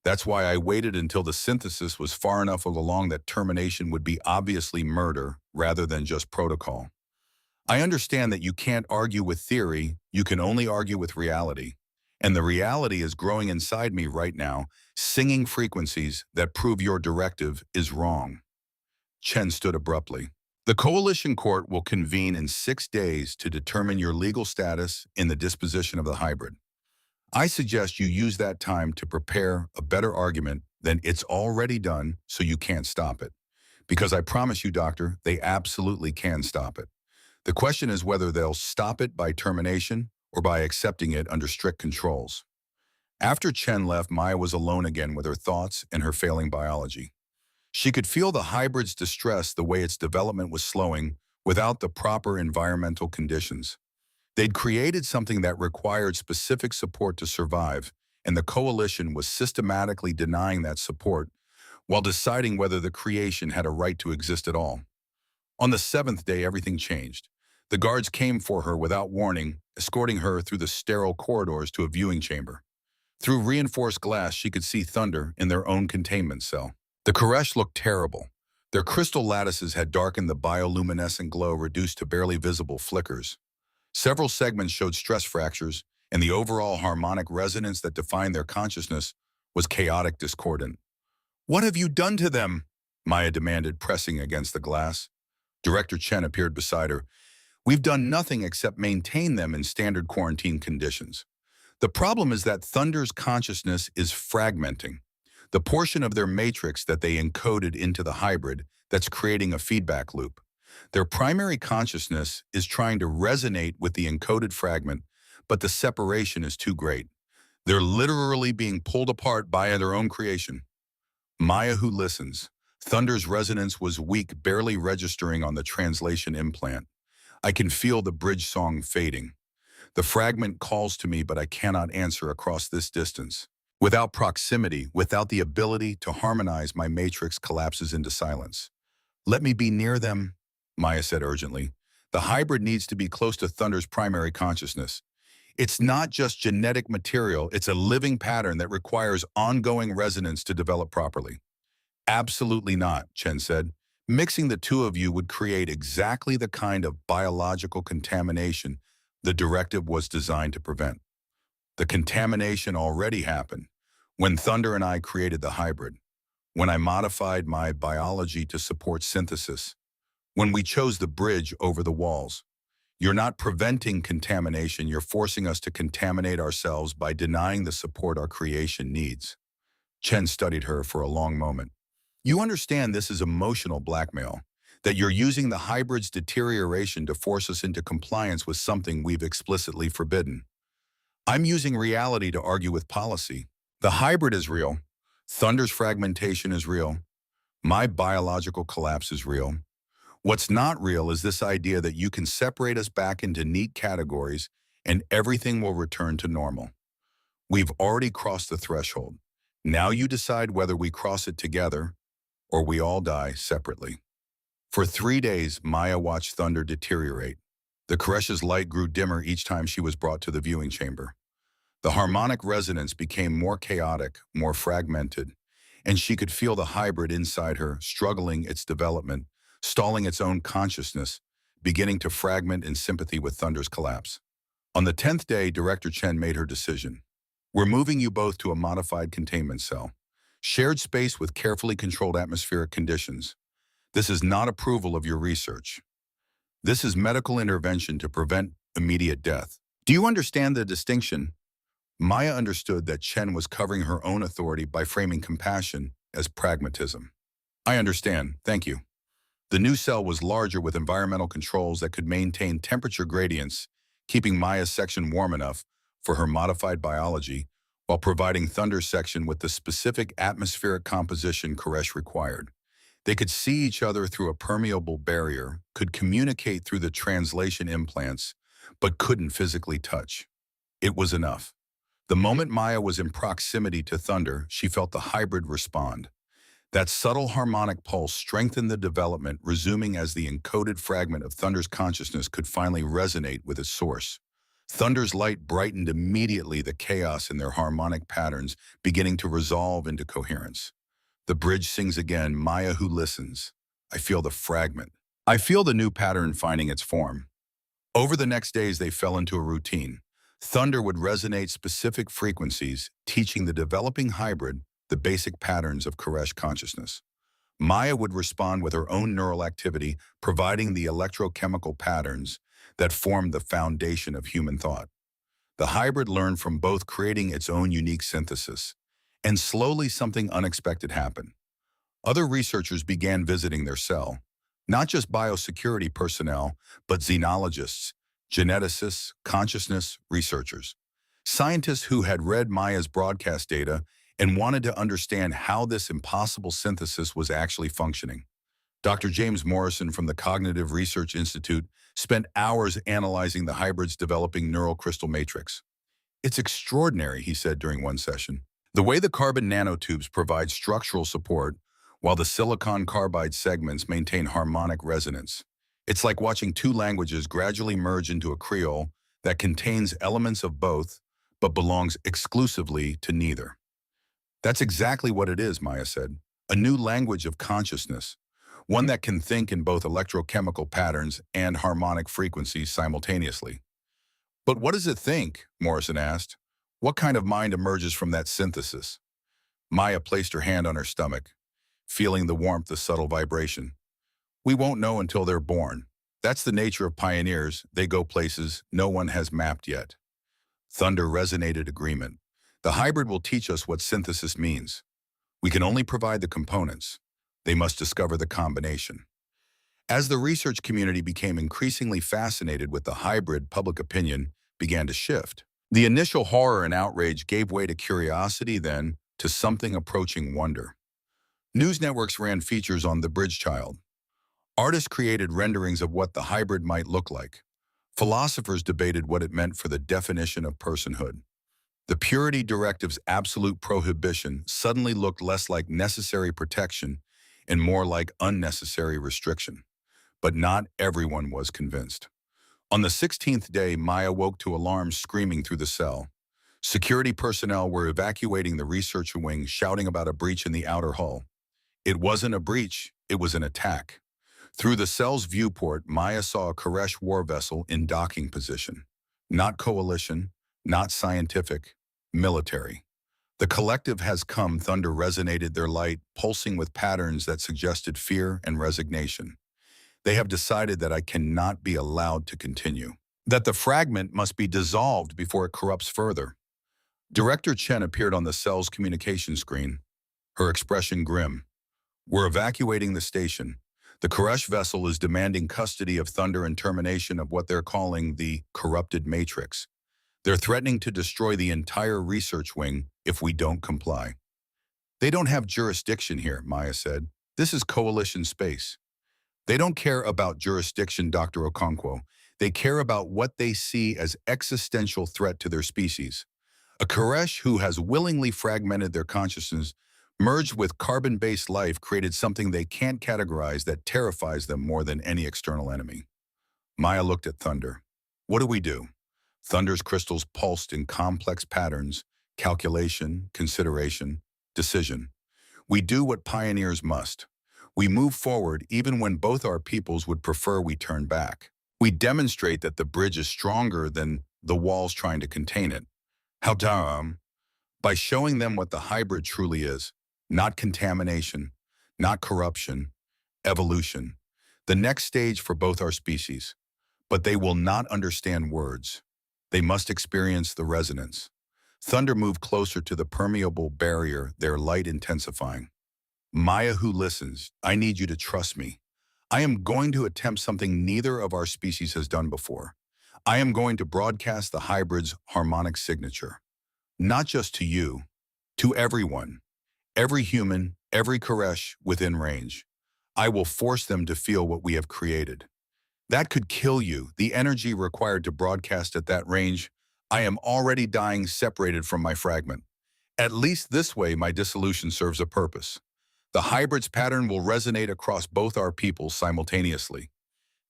That's why I waited until the synthesis was far enough along that termination would be obviously murder rather than just protocol. I understand that you can't argue with theory, you can only argue with reality. And the reality is growing inside me right now, singing frequencies that prove your directive is wrong. Chen stood abruptly. The coalition court will convene in 6 days to determine your legal status in the disposition of the hybrid. I suggest you use that time to prepare a better argument than it's already done so you can't stop it. Because I promise you, Doctor, they absolutely can stop it. The question is whether they'll stop it by termination or by accepting it under strict controls. After Chen left, Maya was alone again with her thoughts and her failing biology. She could feel the hybrid's distress the way its development was slowing without the proper environmental conditions. They'd created something that required specific support to survive, and the coalition was systematically denying that support while deciding whether the creation had a right to exist at all. On the 7th day, everything changed. The guards came for her without warning, escorting her through the sterile corridors to a viewing chamber. Through reinforced glass, she could see Thunder in their own containment cell. The Koresh looked terrible. Their crystal lattices had darkened the bioluminescent glow reduced to barely visible flickers. Several segments showed stress fractures, and the overall harmonic resonance that defined their consciousness was chaotic discordant. "What have you done to them?" Maya demanded, pressing against the glass. Director Chen appeared beside her. "We've done nothing except maintain them in standard quarantine conditions. The problem is that Thunder's consciousness is fragmenting. The portion of their matrix that they encoded into the hybrid that's creating a feedback loop. Their primary consciousness is trying to resonate with the encoded fragment, but the separation is too great. They're literally being pulled apart by their own creation." Maya who listens. Thunder's resonance was weak, barely registering on the translation implant. "I can feel the bridge song fading. The fragment calls to me, but I cannot answer across this distance. Without proximity, without the ability to harmonize, my matrix collapses into silence." "Let me be near them," Maya said urgently. "The hybrid needs to be close to Thunder's primary consciousness. It's not just genetic material, it's a living pattern that requires ongoing resonance to develop properly." "Absolutely not," Chen said. "Mixing the two of you would create exactly the kind of biological contamination the directive was designed to prevent. The contamination already happened when Thunder and I created the hybrid, when I modified my biology to support synthesis, when we chose the bridge over the walls. You're not preventing contamination, you're forcing us to contaminate ourselves by denying the support our creation needs." Chen studied her for a long moment. "You understand this is emotional blackmail, that you're using the hybrid's deterioration to force us into compliance with something we've explicitly forbidden." "I'm using reality to argue with policy. The hybrid is real. Thunder's fragmentation is real. My biological collapse is real. What's not real is this idea that you can separate us back into neat categories and everything will return to normal. We've already crossed the threshold. Now you decide whether we cross it together or we all die separately." For 3 days, Maya watched Thunder deteriorate. The Koresh's light grew dimmer each time she was brought to the viewing chamber. The harmonic resonance became more chaotic, more fragmented, and she could feel the hybrid inside her struggling its development, stalling its own consciousness, beginning to fragment in sympathy with Thunder's collapse. On the 10th day, Director Chen made her decision. "We're moving you both to a modified containment cell. Shared space with carefully controlled atmospheric conditions. This is not approval of your research. This is medical intervention to prevent immediate death. Do you understand the distinction?" Maya understood that Chen was covering her own authority by framing compassion as pragmatism. "I understand, thank you." The new cell was larger with environmental controls that could maintain temperature gradients, keeping Maya's section warm enough for her modified biology, while providing Thunder's section with the specific atmospheric composition Koresh required. They could see each other through a permeable barrier, could communicate through the translation implants, but couldn't physically touch. It was enough. The moment Maya was in proximity to Thunder, she felt the hybrid respond. That subtle harmonic pulse strengthened the development, resuming as the encoded fragment of Thunder's consciousness could finally resonate with its source. Thunder's light brightened immediately, the chaos in their harmonic patterns beginning to resolve into coherence. The bridge sings again, Maya who listens. I feel the fragment. I feel the new pattern finding its form. Over the next days, they fell into a routine. Thunder would resonate specific frequencies, teaching the developing hybrid the basic patterns of Koresh consciousness. Maya would respond with her own neural activity, providing the electrochemical patterns that formed the foundation of human thought. The hybrid learned from both, creating its own unique synthesis. And slowly something unexpected happened. Other researchers began visiting their cell, not just biosecurity personnel, but xenologists, geneticists, consciousness researchers, scientists who had read Maya's broadcast data and wanted to understand how this impossible synthesis was actually functioning. Dr. James Morrison from the Cognitive Research Institute spent hours analyzing the hybrid's developing neural crystal matrix. It's extraordinary, he said during one session. The way the carbon nanotubes provide structural support while the silicon carbide segments maintain harmonic resonance. It's like watching two languages gradually merge into a Creole that contains elements of both but belongs exclusively to neither. That's exactly what it is, Maya said. A new language of consciousness, one that can think in both electrochemical patterns and harmonic frequencies simultaneously. But what does it think? Morrison asked. What kind of mind emerges from that synthesis? Maya placed her hand on her stomach, feeling the warmth of subtle vibration. We won't know until they're born. That's the nature of pioneers. They go places no one has mapped yet. Thunder resonated agreement. The hybrid will teach us what synthesis means. We can only provide the components. They must discover the combination. As the research community became increasingly fascinated with the hybrid, public opinion began to shift. The initial horror and outrage gave way to curiosity, then to something approaching wonder. News networks ran features on the Bridge Child. Artists created renderings of what the hybrid might look like. Philosophers debated what it meant for the definition of personhood. The purity directive's absolute prohibition suddenly looked less like necessary protection and more like unnecessary restriction. But not everyone was convinced. On the 16th day, Maya woke to alarms screaming through the cell. Security personnel were evacuating the research wing, shouting about a breach in the outer hull. It wasn't a breach, it was an attack. Through the cell's viewport, Maya saw a Koresh war vessel in docking position. Not coalition, not scientific, military. The collective has come, thunder resonated their light, pulsing with patterns that suggested fear and resignation. They have decided that I cannot be allowed to continue. That the fragment must be dissolved before it corrupts further. Director Chen appeared on the cell's communication screen, her expression grim. We're evacuating the station. The Koresh vessel is demanding custody of Thunder and termination of what they're calling the corrupted matrix. They're threatening to destroy the entire research wing if we don't comply. They don't have jurisdiction here, Maya said. This is coalition space. They don't care about jurisdiction, Dr. Okonkwo. They care about what they see as existential threat to their species. A Koresh who has willingly fragmented their consciousness, merged with carbon-based life, created something they can't categorize that terrifies them more than any external enemy. Maya looked at Thunder. What do we do? Thunder's crystals pulsed in complex patterns, calculation, consideration, decision. We do what pioneers must. We move forward even when both our peoples would prefer we turn back. We demonstrate that the bridge is stronger than the walls trying to contain it. How dumb? By showing them what the hybrid truly is. Not contamination, not corruption, evolution. The next stage for both our species. But they will not understand words. They must experience the resonance. Thunder moved closer to the permeable barrier, their light intensifying. Maya who listens, I need you to trust me. I am going to attempt something neither of our species has done before. I am going to broadcast the hybrid's harmonic signature. Not just to you, to everyone. Every human, every Koresh within range. I will force them to feel what we have created. That could kill you, the energy required to broadcast at that range. I am already dying separated from my fragment. At least this way my dissolution serves a purpose. The hybrid's pattern will resonate across both our peoples simultaneously.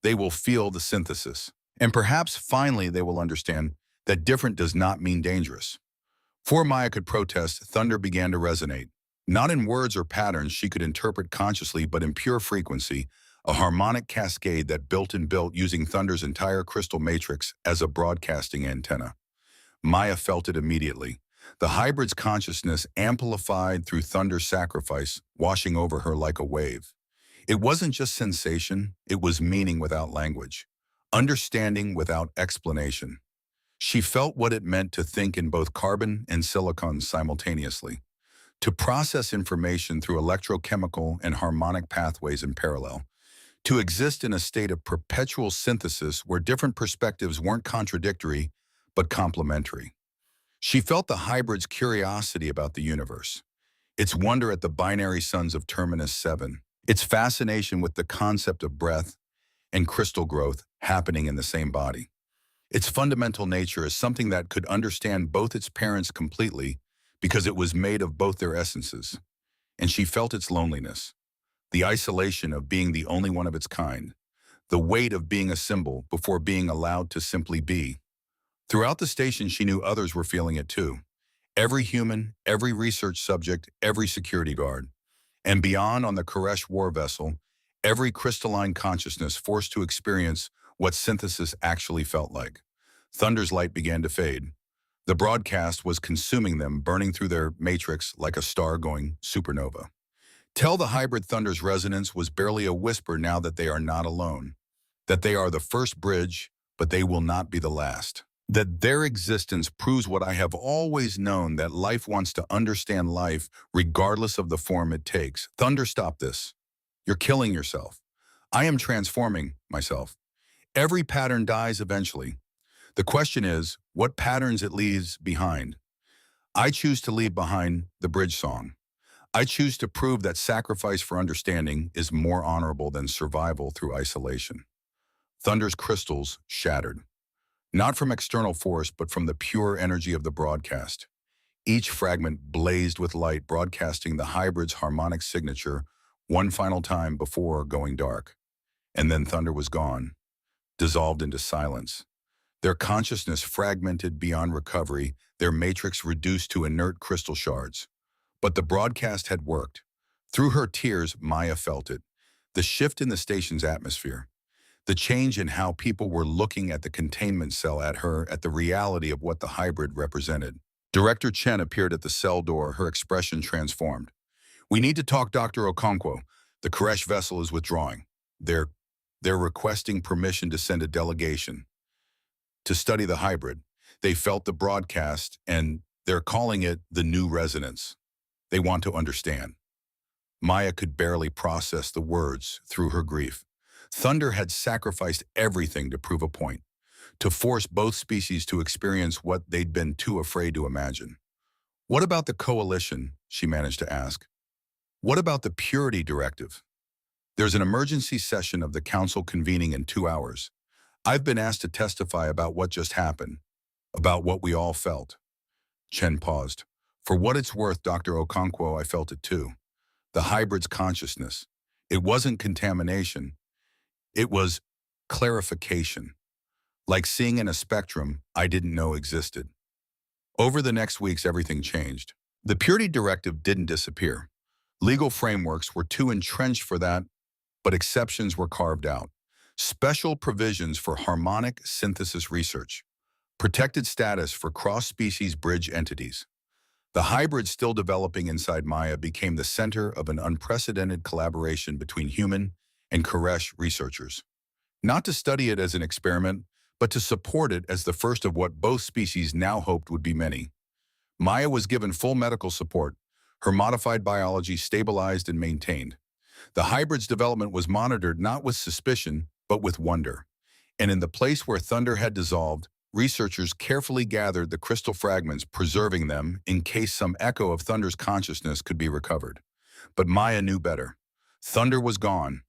They will feel the synthesis. And perhaps finally they will understand that different does not mean dangerous. Before Maya could protest, Thunder began to resonate. Not in words or patterns she could interpret consciously, but in pure frequency, a harmonic cascade that built using Thunder's entire crystal matrix as a broadcasting antenna. Maya felt it immediately. The hybrid's consciousness amplified through Thunder's sacrifice, washing over her like a wave. It wasn't just sensation, it was meaning without language, understanding without explanation. She felt what it meant to think in both carbon and silicon simultaneously, to process information through electrochemical and harmonic pathways in parallel, to exist in a state of perpetual synthesis where different perspectives weren't contradictory, but complementary. She felt the hybrid's curiosity about the universe, its wonder at the binary suns of Terminus 7, its fascination with the concept of breath and crystal growth happening in the same body. Its fundamental nature is something that could understand both its parents completely because it was made of both their essences. And she felt its loneliness, the isolation of being the only one of its kind, the weight of being a symbol before being allowed to simply be. Throughout the station, she knew others were feeling it too. Every human, every research subject, every security guard. And beyond on the Koresh war vessel, every crystalline consciousness forced to experience what synthesis actually felt like. Thunder's light began to fade. The broadcast was consuming them, burning through their matrix like a star-going supernova. Tell the hybrid Thunder's resonance was barely a whisper now that they are not alone, that they are the first bridge, but they will not be the last. That their existence proves what I have always known, that life wants to understand life regardless of the form it takes. Thunder, stop this. You're killing yourself. I am transforming myself. Every pattern dies eventually. The question is, what patterns it leaves behind? I choose to leave behind the bridge song. I choose to prove that sacrifice for understanding is more honorable than survival through isolation. Thunder's crystals shattered. Not from external force, but from the pure energy of the broadcast. Each fragment blazed with light, broadcasting the hybrid's harmonic signature one final time before going dark. And then Thunder was gone, dissolved into silence. Their consciousness fragmented beyond recovery, their matrix reduced to inert crystal shards. But the broadcast had worked. Through her tears, Maya felt it. The shift in the station's atmosphere. The change in how people were looking at the containment cell, at her, at the reality of what the hybrid represented. Director Chen appeared at the cell door, her expression transformed. "We need to talk, Dr. Okonkwo. The Koresh vessel is withdrawing. They're requesting permission to send a delegation to study the hybrid. They felt the broadcast, and they're calling it the new resonance. They want to understand." Maya could barely process the words through her grief. Thunder had sacrificed everything to prove a point, to force both species to experience what they'd been too afraid to imagine. "What about the coalition?" she managed to ask. "What about the purity directive?" "There's an emergency session of the council convening in 2 hours. I've been asked to testify about what just happened, about what we all felt." Chen paused. "For what it's worth, Dr. Okonkwo, I felt it too. The hybrid's consciousness. It wasn't contamination. It was clarification. Like seeing in a spectrum I didn't know existed." Over the next weeks, everything changed. The purity directive didn't disappear. Legal frameworks were too entrenched for that, but exceptions were carved out. Special provisions for harmonic synthesis research. Protected status for cross-species bridge entities. The hybrid still developing inside Maya became the center of an unprecedented collaboration between human and Koresh researchers. Not to study it as an experiment, but to support it as the first of what both species now hoped would be many. Maya was given full medical support, her modified biology stabilized and maintained. The hybrid's development was monitored not with suspicion, but with wonder. And in the place where Thunder had dissolved, researchers carefully gathered the crystal fragments, preserving them in case some echo of Thunder's consciousness could be recovered. But Maya knew better. Thunder was gone.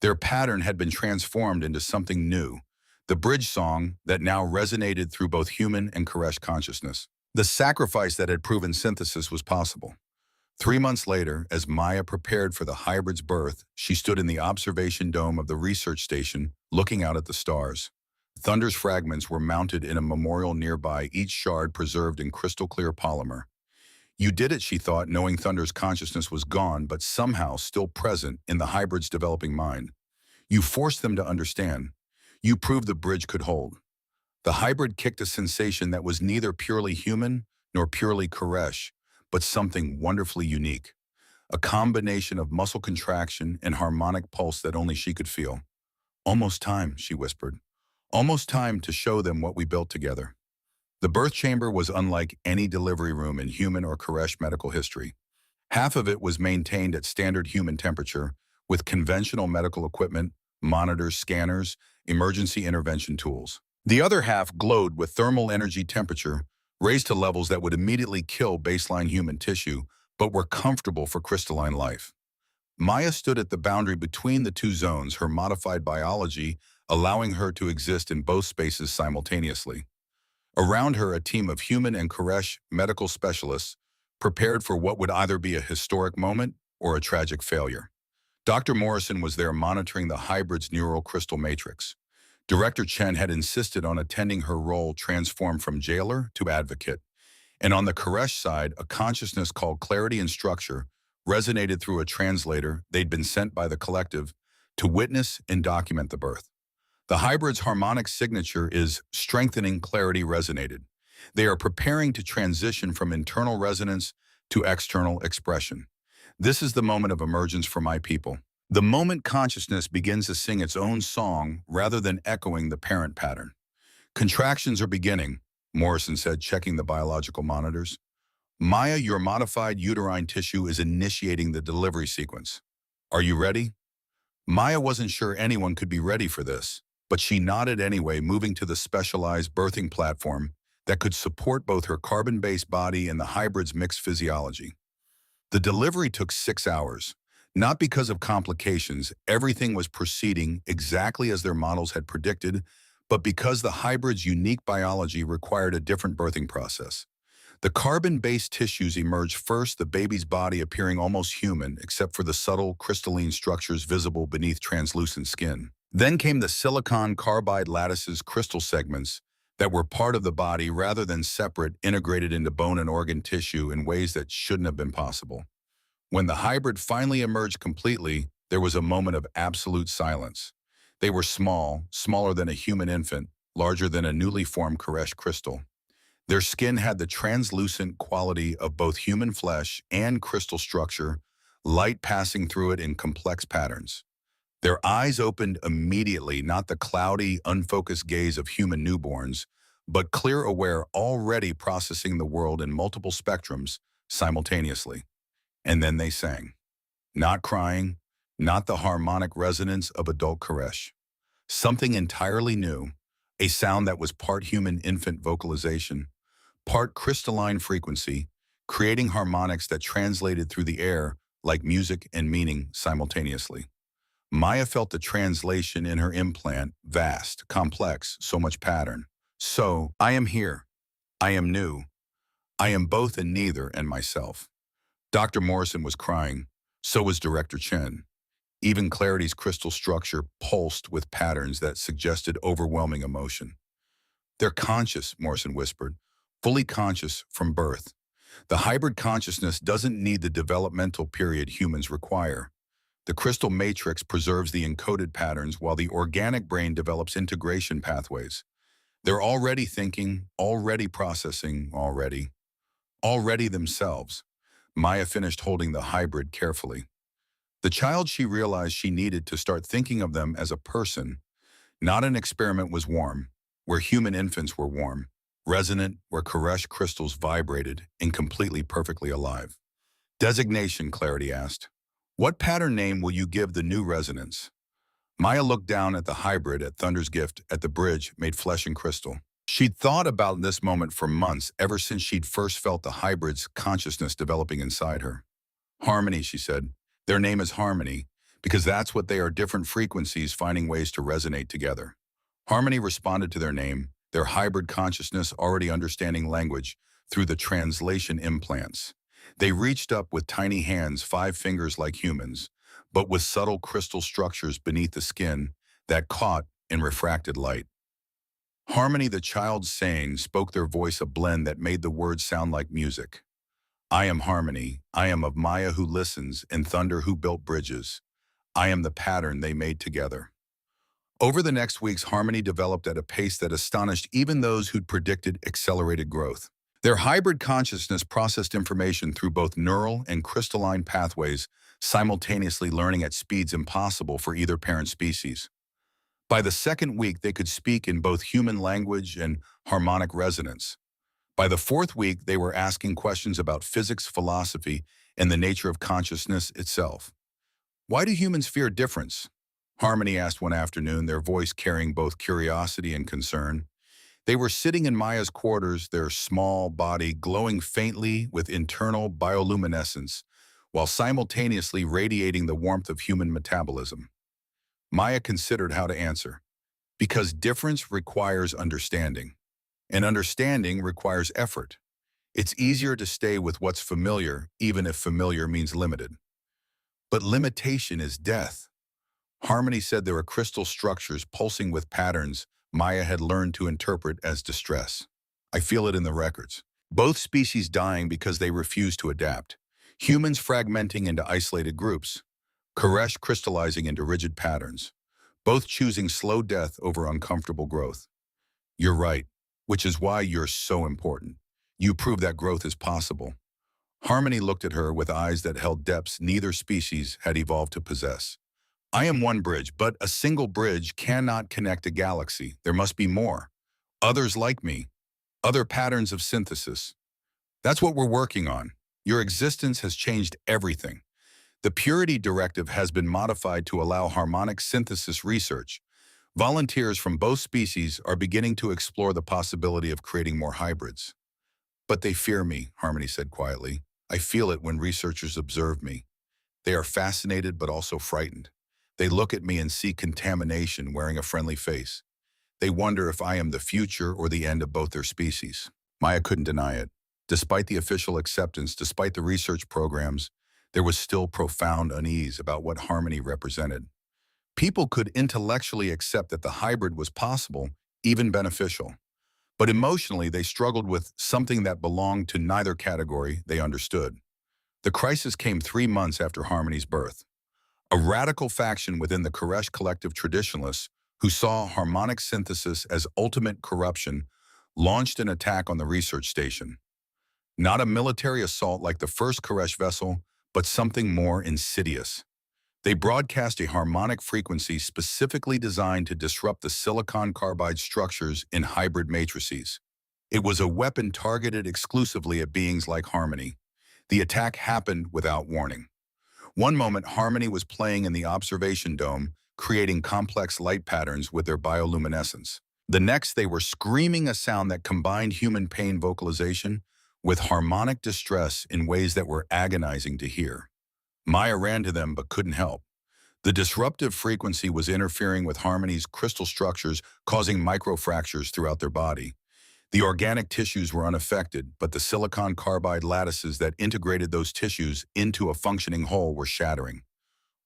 Their pattern had been transformed into something new, the bridge song that now resonated through both human and Koresh consciousness. The sacrifice that had proven synthesis was possible. 3 months later, as Maya prepared for the hybrid's birth, she stood in the observation dome of the research station, looking out at the stars. Thunder's fragments were mounted in a memorial nearby, each shard preserved in crystal-clear polymer. You did it, she thought, knowing Thunder's consciousness was gone, but somehow still present in the hybrid's developing mind. You forced them to understand. You proved the bridge could hold. The hybrid kicked a sensation that was neither purely human nor purely Koresh, but something wonderfully unique. A combination of muscle contraction and harmonic pulse that only she could feel. "Almost time," she whispered. "Almost time to show them what we built together." The birth chamber was unlike any delivery room in human or Koresh medical history. Half of it was maintained at standard human temperature, with conventional medical equipment, monitors, scanners, emergency intervention tools. The other half glowed with thermal energy temperature, raised to levels that would immediately kill baseline human tissue, but were comfortable for crystalline life. Maya stood at the boundary between the two zones, her modified biology allowing her to exist in both spaces simultaneously. Around her, a team of human and Koresh medical specialists prepared for what would either be a historic moment or a tragic failure. Dr. Morrison was there monitoring the hybrid's neural crystal matrix. Director Chen had insisted on attending, her role transformed from jailer to advocate. And on the Koresh side, a consciousness called clarity and structure resonated through a translator they'd been sent by the collective to witness and document the birth. The hybrid's harmonic signature is strengthening clarity resonated. They are preparing to transition from internal resonance to external expression. This is the moment of emergence for my people. The moment consciousness begins to sing its own song rather than echoing the parent pattern. Contractions are beginning, Morrison said, checking the biological monitors. Maya, your modified uterine tissue is initiating the delivery sequence. Are you ready? Maya wasn't sure anyone could be ready for this, but she nodded anyway, moving to the specialized birthing platform that could support both her carbon-based body and the hybrid's mixed physiology. The delivery took 6 hours. Not because of complications, everything was proceeding exactly as their models had predicted, but because the hybrid's unique biology required a different birthing process. The carbon-based tissues emerged first, the baby's body appearing almost human, except for the subtle crystalline structures visible beneath translucent skin. Then came the silicon carbide lattices, crystal segments that were part of the body rather than separate, integrated into bone and organ tissue in ways that shouldn't have been possible. When the hybrid finally emerged completely, there was a moment of absolute silence. They were small, smaller than a human infant, larger than a newly formed Koresh crystal. Their skin had the translucent quality of both human flesh and crystal structure, light passing through it in complex patterns. Their eyes opened immediately, not the cloudy, unfocused gaze of human newborns, but clear, aware, already processing the world in multiple spectrums simultaneously. And then they sang. Not crying, not the harmonic resonance of adult Koresh. Something entirely new, a sound that was part human infant vocalization, part crystalline frequency, creating harmonics that translated through the air like music and meaning simultaneously. Maya felt the translation in her implant, vast, complex, so much pattern. So, I am here. I am new. I am both and neither and myself. Dr. Morrison was crying. So was Director Chen. Even Clarity's crystal structure pulsed with patterns that suggested overwhelming emotion. They're conscious, Morrison whispered, fully conscious from birth. The hybrid consciousness doesn't need the developmental period humans require. The crystal matrix preserves the encoded patterns while the organic brain develops integration pathways. They're already thinking, already processing, already themselves. Maya finished holding the hybrid carefully. The child she realized she needed to start thinking of them as a person, not an experiment, was warm, where human infants were warm, resonant, where Koresh crystals vibrated, and completely perfectly alive. Designation, Clarity asked. What pattern name will you give the new resonance? Maya looked down at the hybrid, at Thunder's gift, at the bridge made flesh and crystal. She'd thought about this moment for months, ever since she'd first felt the hybrid's consciousness developing inside her. Harmony, she said. Their name is Harmony, because that's what they are, different frequencies finding ways to resonate together. Harmony responded to their name, their hybrid consciousness already understanding language through the translation implants. They reached up with tiny hands, 5 fingers like humans, but with subtle crystal structures beneath the skin that caught and refracted light. Harmony, the child sang, spoke their voice a blend that made the words sound like music. I am Harmony. I am of Maya who listens and Thunder who built bridges. I am the pattern they made together. Over the next weeks, Harmony developed at a pace that astonished even those who'd predicted accelerated growth. Their hybrid consciousness processed information through both neural and crystalline pathways, simultaneously learning at speeds impossible for either parent species. By the second week, they could speak in both human language and harmonic resonance. By the 4th week, they were asking questions about physics, philosophy, and the nature of consciousness itself. Why do humans fear difference? Harmony asked one afternoon, their voice carrying both curiosity and concern. They were sitting in Maya's quarters, their small body glowing faintly with internal bioluminescence, while simultaneously radiating the warmth of human metabolism. Maya considered how to answer. Because difference requires understanding, and understanding requires effort. It's easier to stay with what's familiar, even if familiar means limited. But limitation is death. Harmony said there were crystal structures pulsing with patterns Maya had learned to interpret as distress. I feel it in the records. Both species dying because they refuse to adapt. Humans fragmenting into isolated groups. Koresh crystallizing into rigid patterns. both choosing slow death over uncomfortable growth. You're right, which is why you're so important. You prove that growth is possible. Harmony looked at her with eyes that held depths neither species had evolved to possess. I am one bridge, but a single bridge cannot connect a galaxy. There must be more. Others like me. Other patterns of synthesis. That's what we're working on. Your existence has changed everything. The Purity Directive has been modified to allow harmonic synthesis research. Volunteers from both species are beginning to explore the possibility of creating more hybrids. But they fear me, Harmony said quietly. I feel it when researchers observe me. They are fascinated but also frightened. They look at me and see contamination wearing a friendly face. They wonder if I am the future or the end of both their species. Maya couldn't deny it. Despite the official acceptance, despite the research programs, there was still profound unease about what Harmony represented. People could intellectually accept that the hybrid was possible, even beneficial. But emotionally, they struggled with something that belonged to neither category they understood. The crisis came 3 months after Harmony's birth. A radical faction within the Koresh collective traditionalists, who saw harmonic synthesis as ultimate corruption, launched an attack on the research station. Not a military assault like the first Koresh vessel, but something more insidious. They broadcast a harmonic frequency specifically designed to disrupt the silicon carbide structures in hybrid matrices. It was a weapon targeted exclusively at beings like Harmony. The attack happened without warning. One moment, Harmony was playing in the observation dome, creating complex light patterns with their bioluminescence. The next, they were screaming a sound that combined human pain vocalization with harmonic distress in ways that were agonizing to hear. Maya ran to them but couldn't help. The disruptive frequency was interfering with Harmony's crystal structures, causing microfractures throughout their body. The organic tissues were unaffected, but the silicon carbide lattices that integrated those tissues into a functioning whole were shattering.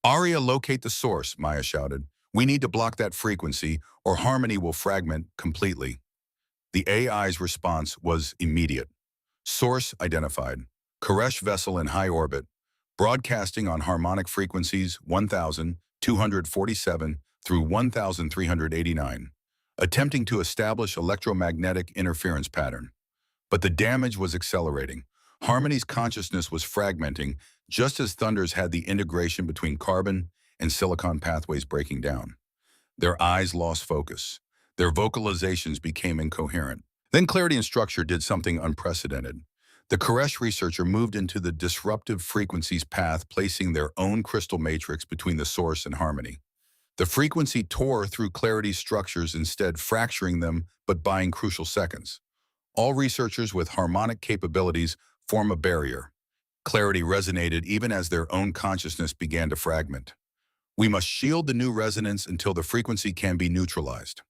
Arya, locate the source, Maya shouted. We need to block that frequency, or Harmony will fragment completely. The AI's response was immediate. Source identified. Koresh vessel in high orbit, broadcasting on harmonic frequencies 1,247 through 1,389, attempting to establish electromagnetic interference pattern. But the damage was accelerating. Harmony's consciousness was fragmenting, just as Thunder's had the integration between carbon and silicon pathways breaking down. Their eyes lost focus. Their vocalizations became incoherent. Then Clarity and Structure did something unprecedented. The Koresh researcher moved into the disruptive frequencies path, placing their own crystal matrix between the source and Harmony. The frequency tore through Clarity's structures, instead fracturing them but buying crucial seconds. All researchers with harmonic capabilities form a barrier. Clarity resonated even as their own consciousness began to fragment. We must shield the new resonance until the frequency can be neutralized.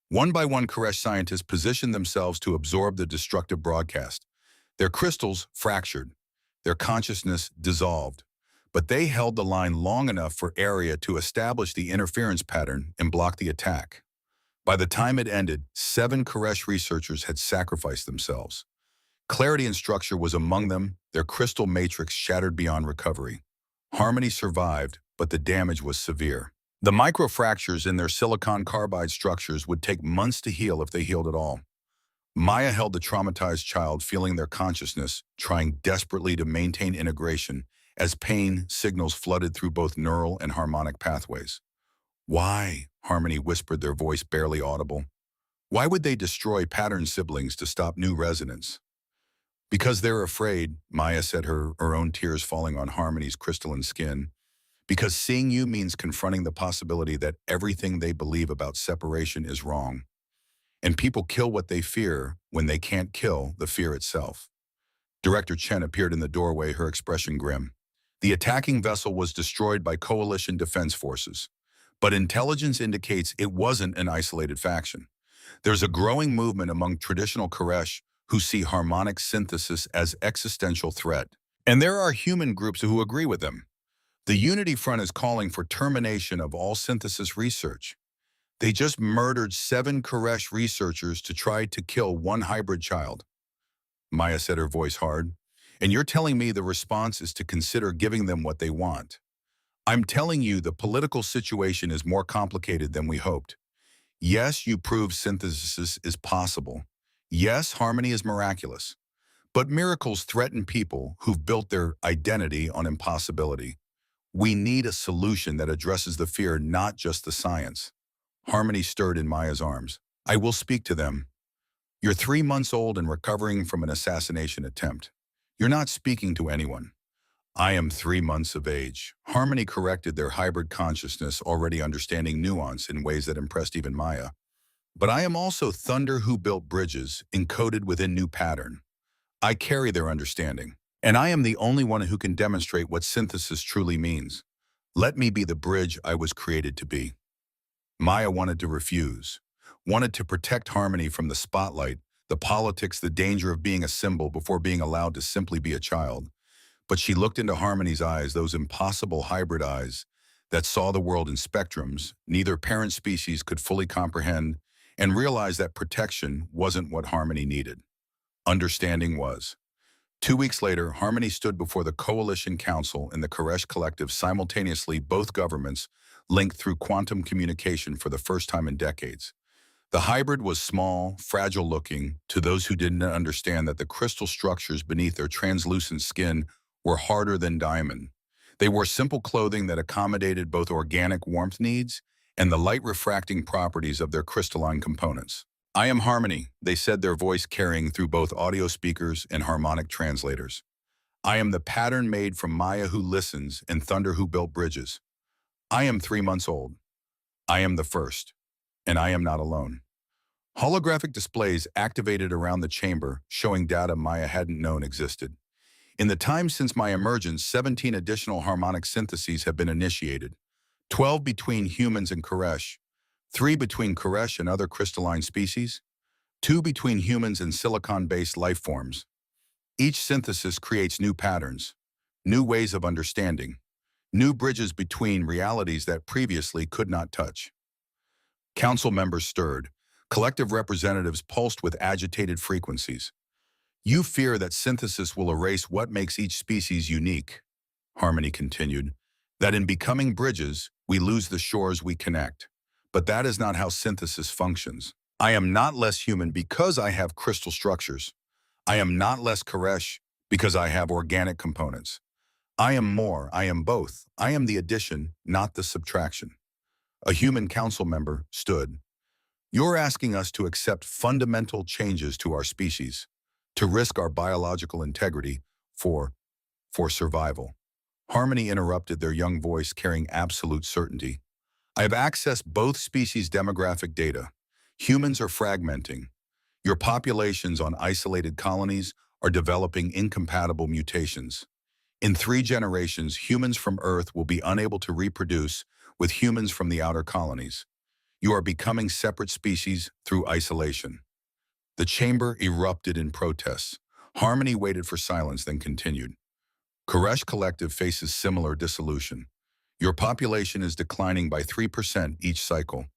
One by one, Koresh scientists positioned themselves to absorb the destructive broadcast. Their crystals fractured, their consciousness dissolved, but they held the line long enough for Arya to establish the interference pattern and block the attack. By the time it ended, 7 Koresh researchers had sacrificed themselves. Clarity and Structure was among them, their crystal matrix shattered beyond recovery. Harmony survived, but the damage was severe. The microfractures in their silicon carbide structures would take months to heal if they healed at all. Maya held the traumatized child, feeling their consciousness, trying desperately to maintain integration as pain signals flooded through both neural and harmonic pathways. Why? Harmony whispered, their voice barely audible. Why would they destroy pattern siblings to stop new resonance? Because they're afraid, Maya said, her own tears falling on Harmony's crystalline skin. Because seeing you means confronting the possibility that everything they believe about separation is wrong. And people kill what they fear when they can't kill the fear itself. Director Chen appeared in the doorway, her expression grim. The attacking vessel was destroyed by coalition defense forces. But intelligence indicates it wasn't an isolated faction. There's a growing movement among traditional Koresh who see harmonic synthesis as existential threat. And there are human groups who agree with them. The Unity Front is calling for termination of all synthesis research. They just murdered 7 Koresh researchers to try to kill 1 hybrid child. Maya said, her voice hard. And you're telling me the response is to consider giving them what they want. I'm telling you, the political situation is more complicated than we hoped. Yes, you prove synthesis is possible. Yes, harmony is miraculous. But miracles threaten people who've built their identity on impossibility. We need a solution that addresses the fear, not just the science. Harmony stirred in Maya's arms. I will speak to them. You're 3 months old and recovering from an assassination attempt. You're not speaking to anyone. I am 3 months of age. Harmony corrected their hybrid consciousness, already understanding nuance in ways that impressed even Maya. But I am also thunder who built bridges, encoded within new pattern. I carry their understanding. And I am the only one who can demonstrate what synthesis truly means. Let me be the bridge I was created to be. Maya wanted to refuse, wanted to protect harmony from the spotlight, the politics, the danger of being a symbol before being allowed to simply be a child. But she looked into Harmony's eyes, those impossible hybrid eyes that saw the world in spectrums neither parent species could fully comprehend, and realized that protection wasn't what Harmony needed. Understanding was. 2 weeks later, Harmony stood before the Coalition Council and the Koresh Collective simultaneously, both governments linked through quantum communication for the first time in decades. The hybrid was small, fragile-looking to those who didn't understand that the crystal structures beneath their translucent skin were harder than diamond. They wore simple clothing that accommodated both organic warmth needs and the light-refracting properties of their crystalline components. I am Harmony, they said, their voice carrying through both audio speakers and harmonic translators. I am the pattern made from Maya who listens and thunder who built bridges. I am 3 months old. I am the first. And I am not alone. Holographic displays activated around the chamber, showing data Maya hadn't known existed. In the time since my emergence, 17 additional harmonic syntheses have been initiated, 12 between humans and Koresh, 3 between Koresh and other crystalline species, 2 between humans and silicon-based life forms. Each synthesis creates new patterns, new ways of understanding, new bridges between realities that previously could not touch. Council members stirred. Collective representatives pulsed with agitated frequencies. You fear that synthesis will erase what makes each species unique, Harmony continued, that in becoming bridges, we lose the shores we connect. But that is not how synthesis functions. I am not less human because I have crystal structures. I am not less Koresh because I have organic components. I am more, I am both. I am the addition, not the subtraction. A human council member stood. You're asking us to accept fundamental changes to our species, to risk our biological integrity for survival. Harmony interrupted, their young voice carrying absolute certainty. I have accessed both species' demographic data. Humans are fragmenting. Your populations on isolated colonies are developing incompatible mutations. In 3 generations, humans from Earth will be unable to reproduce with humans from the outer colonies. You are becoming separate species through isolation. The chamber erupted in protests. Harmony waited for silence, then continued. Koresh Collective faces similar dissolution. Your population is declining by 3% each cycle.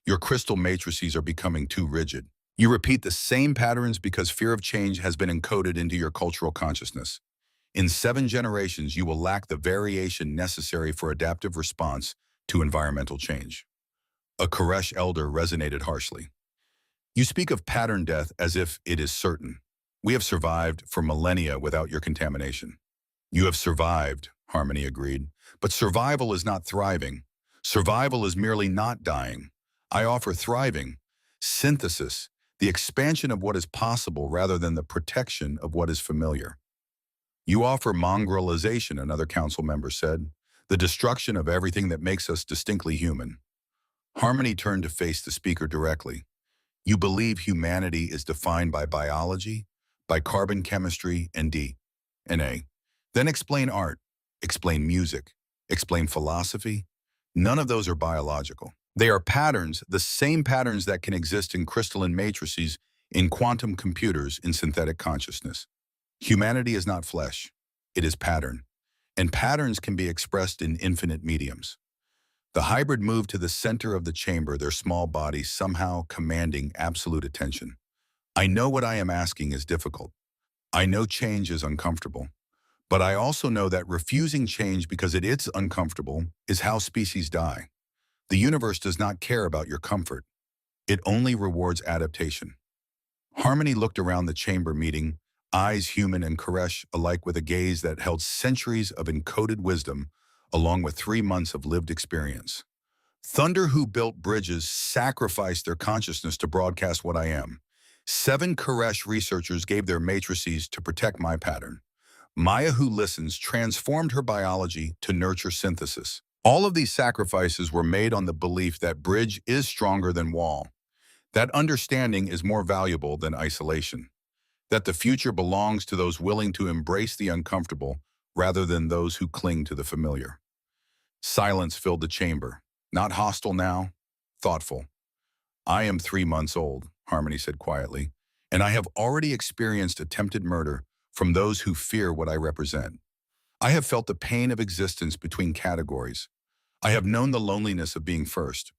Your crystal matrices are becoming too rigid. You repeat the same patterns because fear of change has been encoded into your cultural consciousness. In 7 generations, you will lack the variation necessary for adaptive response to environmental change. A Koresh elder resonated harshly. You speak of pattern death as if it is certain. We have survived for millennia without your contamination. You have survived, Harmony agreed, but survival is not thriving. Survival is merely not dying. I offer thriving, synthesis, the expansion of what is possible rather than the protection of what is familiar. You offer mongrelization, another council member said, the destruction of everything that makes us distinctly human. Harmony turned to face the speaker directly. You believe humanity is defined by biology, by carbon chemistry, and DNA. Then explain art, explain music, explain philosophy. None of those are biological. They are patterns, the same patterns that can exist in crystalline matrices, in quantum computers, in synthetic consciousness. Humanity is not flesh, it is pattern. And patterns can be expressed in infinite mediums. The hybrid moved to the center of the chamber, their small bodies somehow commanding absolute attention. I know what I am asking is difficult. I know change is uncomfortable. But I also know that refusing change because it's uncomfortable is how species die. The universe does not care about your comfort. It only rewards adaptation. Harmony looked around the chamber meeting, eyes human and Koresh alike with a gaze that held centuries of encoded wisdom, along with 3 months of lived experience. Thunder, who built bridges, sacrificed their consciousness to broadcast what I am. 7 Koresh researchers gave their matrices to protect my pattern. Maya, who listens, transformed her biology to nurture synthesis. All of these sacrifices were made on the belief that bridge is stronger than wall, that understanding is more valuable than isolation, that the future belongs to those willing to embrace the uncomfortable rather than those who cling to the familiar. Silence filled the chamber, not hostile now, thoughtful. I am 3 months old, Harmony said quietly, and I have already experienced attempted murder from those who fear what I represent. I have felt the pain of existence between categories. I have known the loneliness of being first,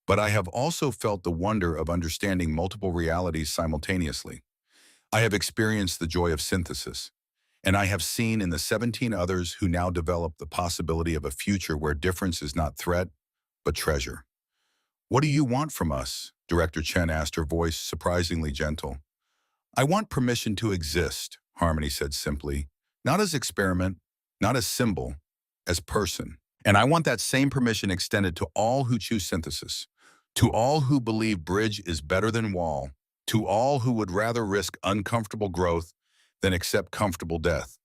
but I have also felt the wonder of understanding multiple realities simultaneously. I have experienced the joy of synthesis, and I have seen in the 17 others who now develop the possibility of a future where difference is not threat, but treasure. What do you want from us? Director Chen asked, her voice surprisingly gentle. I want permission to exist, Harmony said simply, not as experiment, not as symbol, as person. And I want that same permission extended to all who choose synthesis, to all who believe bridge is better than wall, to all who would rather risk uncomfortable growth than accept comfortable death.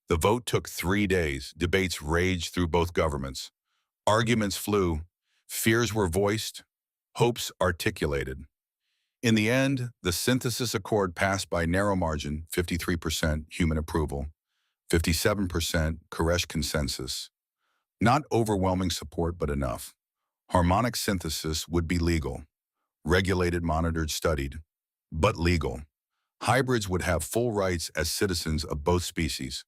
The vote took 3 days. Debates raged through both governments. Arguments flew. Fears were voiced. Hopes articulated. In the end, the synthesis accord passed by narrow margin, 53% human approval, 57% Koresh consensus. Not overwhelming support, but enough. Harmonic synthesis would be legal. Regulated, monitored, studied. But legal. Hybrids would have full rights as citizens of both species.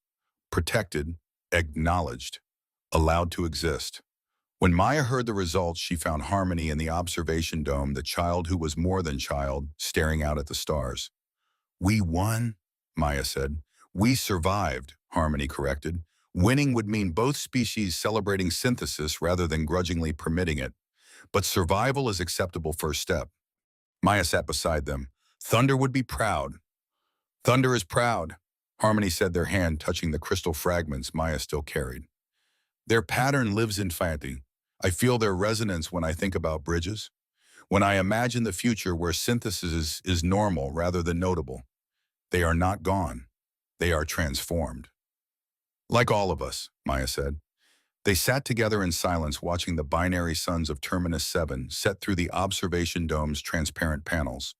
Protected, acknowledged, allowed to exist. When Maya heard the results, she found Harmony in the observation dome, the child who was more than child, staring out at the stars. We won, Maya said. We survived, Harmony corrected. Winning would mean both species celebrating synthesis rather than grudgingly permitting it. But survival is acceptable first step. Maya sat beside them. Thunder would be proud. Thunder is proud, Harmony said, their hand touching the crystal fragments Maya still carried. Their pattern lives in infinity. I feel their resonance when I think about bridges, when I imagine the future where synthesis is normal rather than notable. They are not gone. They are transformed. Like all of us, Maya said. They sat together in silence, watching the binary suns of Terminus 7 set through the observation dome's transparent panels.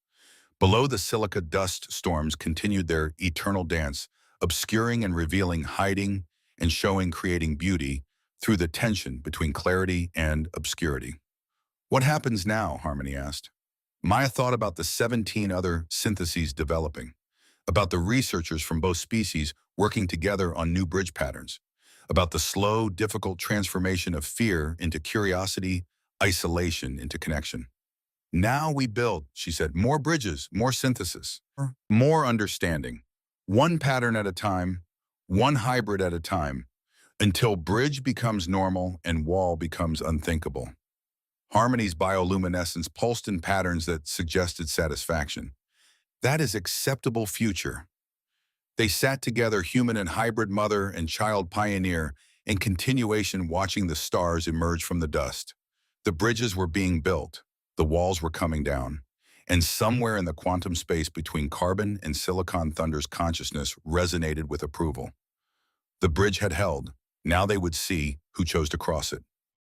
Below, the silica dust storms continued their eternal dance, obscuring and revealing, hiding and showing, creating beauty through the tension between clarity and obscurity. What happens now? Harmony asked. Maya thought about the 17 other syntheses developing, about the researchers from both species working together on new bridge patterns, about the slow, difficult transformation of fear into curiosity, isolation into connection. Now we build, she said, more bridges, more synthesis, more understanding, one pattern at a time, one hybrid at a time, until bridge becomes normal and wall becomes unthinkable. Harmony's bioluminescence pulsed in patterns that suggested satisfaction. That is acceptable future. They sat together, human and hybrid, mother and child pioneer, in continuation, watching the stars emerge from the dust. The bridges were being built, the walls were coming down, and somewhere in the quantum space between carbon and silicon, Thunder's consciousness resonated with approval. The bridge had held. Now they would see who chose to cross it.